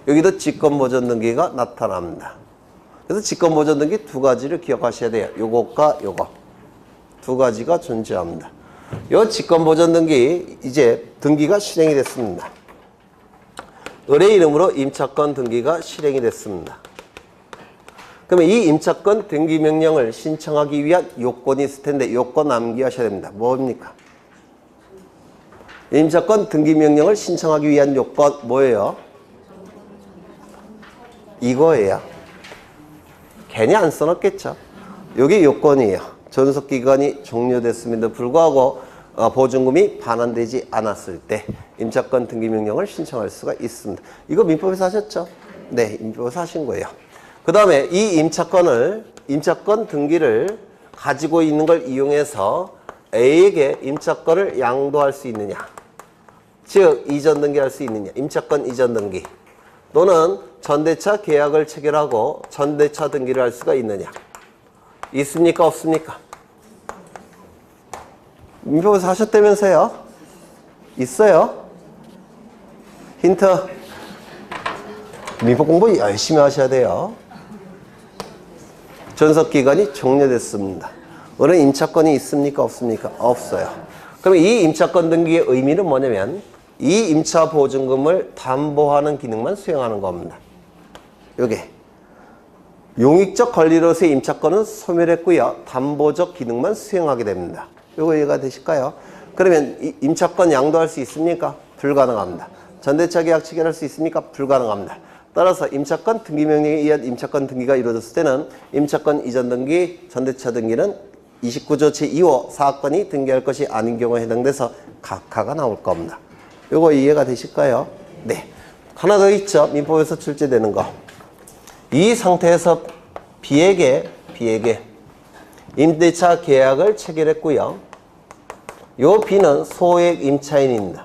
여기도 직권보전 등기가 나타납니다. 그래서 직권보전 등기 두 가지를 기억하셔야 돼요. 요것과 요거 두 가지가 존재합니다. 요 직권보전 등기 이제 등기가 실행이 됐습니다. 을의 이름으로 임차권 등기가 실행이 됐습니다. 그러면 이 임차권 등기 명령을 신청하기 위한 요건이 있을 텐데 요건 암기하셔야 됩니다. 뭡니까? 임차권 등기 명령을 신청하기 위한 요건 뭐예요? 이거예요. 괜히 안 써놨겠죠. 여기 요건이에요. 존속기간이 종료됐음에도 불구하고 보증금이 반환되지 않았을 때 임차권 등기 명령을 신청할 수가 있습니다. 이거 민법에서 하셨죠? 네, 민법에서 하신 거예요. 그 다음에 이 임차권 등기를 가지고 있는 걸 이용해서 A에게 임차권을 양도할 수 있느냐, 즉 이전 등기할 수 있느냐, 임차권 이전 등기 또는 전대차 계약을 체결하고 전대차 등기를 할 수가 있느냐, 있습니까? 없습니까? 민법에서 하셨다면서요? 있어요? 힌트. 민법 공부 열심히 하셔야 돼요. 존속기간이 종료됐습니다. 을은 임차권이 있습니까? 없습니까? 없어요. 그럼 이 임차권 등기의 의미는 뭐냐면 이 임차 보증금을 담보하는 기능만 수행하는 겁니다. 요게 용익적 권리로서의 임차권은 소멸했고요. 담보적 기능만 수행하게 됩니다. 요거 이해가 되실까요? 그러면 이 임차권 양도할 수 있습니까? 불가능합니다. 전대차 계약 체결할 수 있습니까? 불가능합니다. 따라서 임차권 등기 명령에 의한 임차권 등기가 이루어졌을 때는 임차권 이전 등기, 전대차 등기는 29조 제2호 사건이 등기할 것이 아닌 경우에 해당돼서 각하가 나올 겁니다. 요거 이해가 되실까요? 네. 하나 더 있죠. 민법에서 출제되는 거. 이 상태에서 B에게 임대차 계약을 체결했고요. 요 B는 소액 임차인입니다.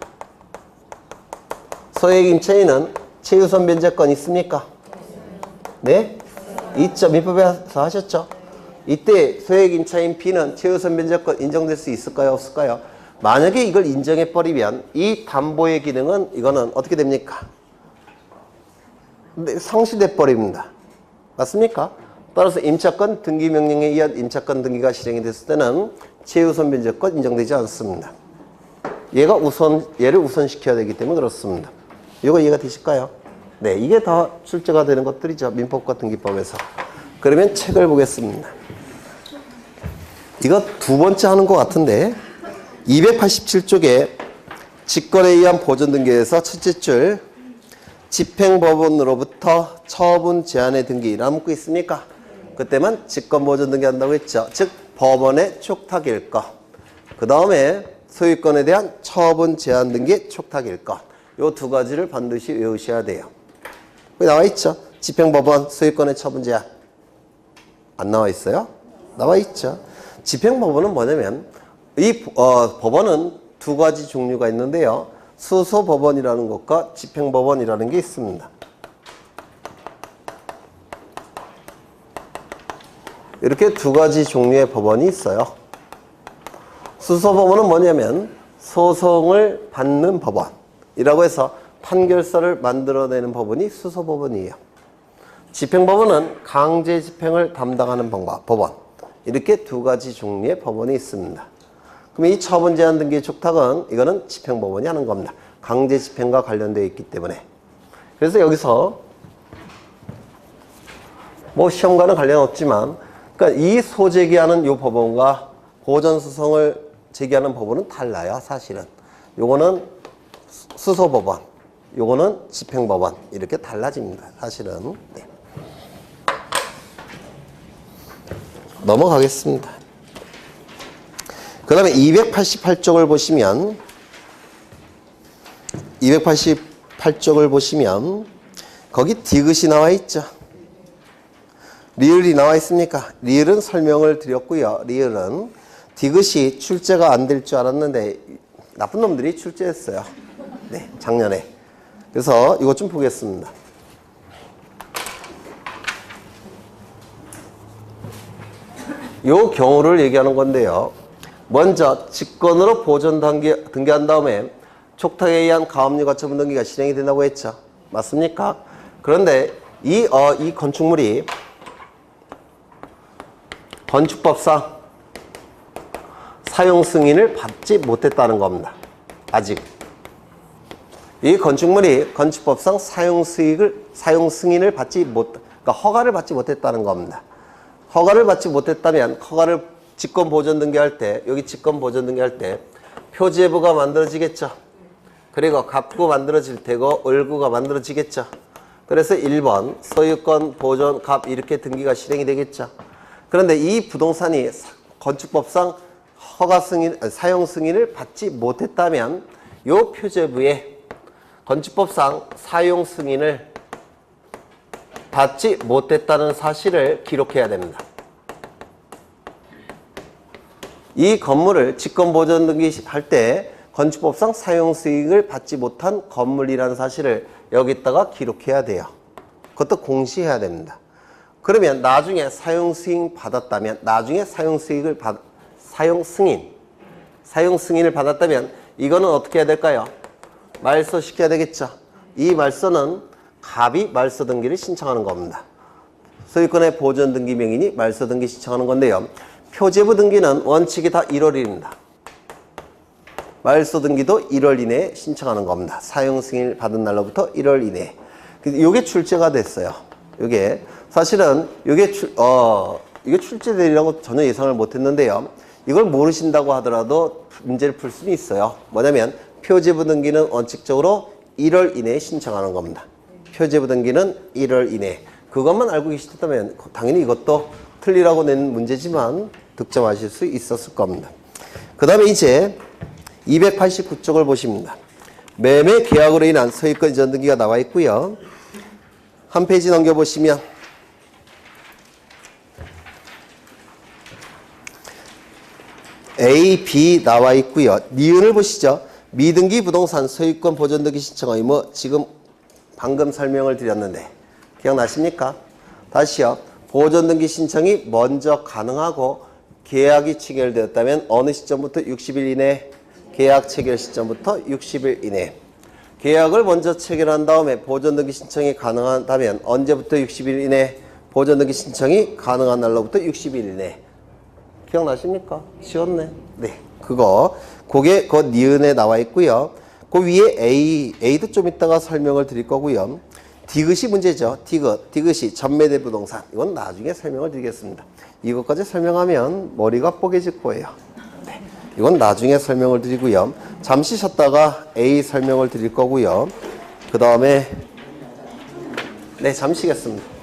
소액 임차인은 최우선 변제권 있습니까? 네? 있죠. 민법에서 하셨죠? 이때 소액 임차인 B는 최우선 변제권 인정될 수 있을까요? 없을까요? 만약에 이걸 인정해버리면 이 담보의 기능은 이거는 어떻게 됩니까? 네, 상실돼 버립니다. 맞습니까? 따라서 임차권 등기 명령에 의한 임차권 등기가 실행이 됐을 때는 최우선 변제권 인정되지 않습니다. 얘를 우선시켜야 되기 때문에 그렇습니다. 이거 이해가 되실까요? 네, 이게 다 출제가 되는 것들이죠. 민법과 등기법에서. 그러면 책을 보겠습니다. 이거 두 번째 하는 것 같은데 287쪽에 직권에 의한 보존 등기에서 첫째 줄 집행법원으로부터 처분 제한의 등기라 묻고 있습니까? 그때만 직권보존 등기한다고 했죠. 즉 법원의 촉탁일 것. 그 다음에 소유권에 대한 처분 제한 등기의 촉탁일 것. 요 두 가지를 반드시 외우셔야 돼요. 여기 나와 있죠. 집행법원 소유권의 처분 제한. 안 나와 있어요? 나와 있죠. 집행법원은 뭐냐면 이 법원은 두 가지 종류가 있는데요. 수소법원이라는 것과 집행법원이라는 게 있습니다. 이렇게 두 가지 종류의 법원이 있어요. 수소법원은 뭐냐면 소송을 받는 법원이라고 해서 판결서를 만들어내는 법원이 수소법원이에요. 집행법원은 강제 집행을 담당하는 법원. 이렇게 두 가지 종류의 법원이 있습니다. 그럼 이 처분 제한 등기 촉탁은 이거는 집행법원이 하는 겁니다. 강제 집행과 관련되어 있기 때문에. 그래서 여기서 뭐 시험과는 관련 없지만 그러니까 이 소제기하는 이 법원과 보전소송을 제기하는 법원은 달라요. 사실은. 요거는 수소법원, 요거는 집행법원 이렇게 달라집니다. 사실은. 네. 넘어가겠습니다. 그 다음에 288쪽을 보시면 288쪽을 보시면 거기 디귿이 나와 있죠. 리을이 나와 있습니까? 리을은 설명을 드렸고요. 리을은 디귿이 출제가 안 될 줄 알았는데 나쁜 놈들이 출제했어요. 네, 작년에. 그래서 이것 좀 보겠습니다. 요 경우를 얘기하는 건데요. 먼저 직권으로 보존 등기한 다음에 촉탁에 의한 가압류 가처분 등기가 실행이 된다고 했죠. 맞습니까? 그런데 이 건축물이 건축법상 사용 승인을 받지 못했다는 겁니다. 아직. 이 건축물이 건축법상 사용 승인을 받지 그러니까 허가를 받지 못했다는 겁니다. 허가를 받지 못했다면 허가를 직권 보존 등기할 때 여기 직권 보존 등기할 때 표제부가 만들어지겠죠. 그리고 갑구 만들어질 테고 을구가 만들어지겠죠. 그래서 1번 소유권 보존 갑 이렇게 등기가 실행이 되겠죠. 그런데 이 부동산이 건축법상 허가 승인 사용 승인을 받지 못했다면 이 표제부에 건축법상 사용 승인을 받지 못했다는 사실을 기록해야 됩니다. 이 건물을 직권보존 등기할 때 건축법상 사용 승인을 받지 못한 건물이라는 사실을 여기다가 기록해야 돼요. 그것도 공시해야 됩니다. 그러면 나중에 사용 승인 받았다면 나중에 사용 승인을 받았다면 이거는 어떻게 해야 될까요? 말소 시켜야 되겠죠. 이 말소는 갑이 말소 등기를 신청하는 겁니다. 소유권의 보존 등기 명인이 말소 등기 신청하는 건데요. 표제부 등기는 원칙이 다 1월 1일입니다. 말소 등기도 1월 이내에 신청하는 겁니다. 사용 승인을 받은 날로부터 1월 이내에. 이게 출제가 됐어요. 이게 사실은 이게 출제되리라고 전혀 예상을 못했는데요. 이걸 모르신다고 하더라도 문제를 풀 수는 있어요. 뭐냐면 표제부 등기는 원칙적으로 1월 이내에 신청하는 겁니다. 표제부 등기는 1월 이내. 그것만 알고 계시다면 당연히 이것도 틀리라고 낸 문제지만 득점하실 수 있었을 겁니다. 그 다음에 이제 289쪽을 보십니다. 매매 계약으로 인한 소유권 이전 등기가 나와 있고요. 한 페이지 넘겨보시면 A, B 나와 있고요. 니은을 보시죠. 미등기 부동산 소유권 보존 등기 신청 의무 지금 방금 설명을 드렸는데 기억나십니까? 다시요. 보존 등기 신청이 먼저 가능하고 계약이 체결되었다면 어느 시점부터 60일 이내 계약 체결 시점부터 60일 이내 계약을 먼저 체결한 다음에 보존 등기 신청이 가능하다면 언제부터 60일 이내 보존 등기 신청이 가능한 날로부터 60일 이내 기억나십니까? 쉬웠네. 네. 그게 그 니은에 나와 있고요. 그 위에 A도 좀 이따가 설명을 드릴 거고요. 디귿이 문제죠. 디귿이 전매대 부동산. 이건 나중에 설명을 드리겠습니다. 이것까지 설명하면 머리가 뽀개질 거예요. 네. 이건 나중에 설명을 드리고요. 잠시 쉬었다가 A 설명을 드릴 거고요. 그 다음에 네, 잠시 쉬겠습니다.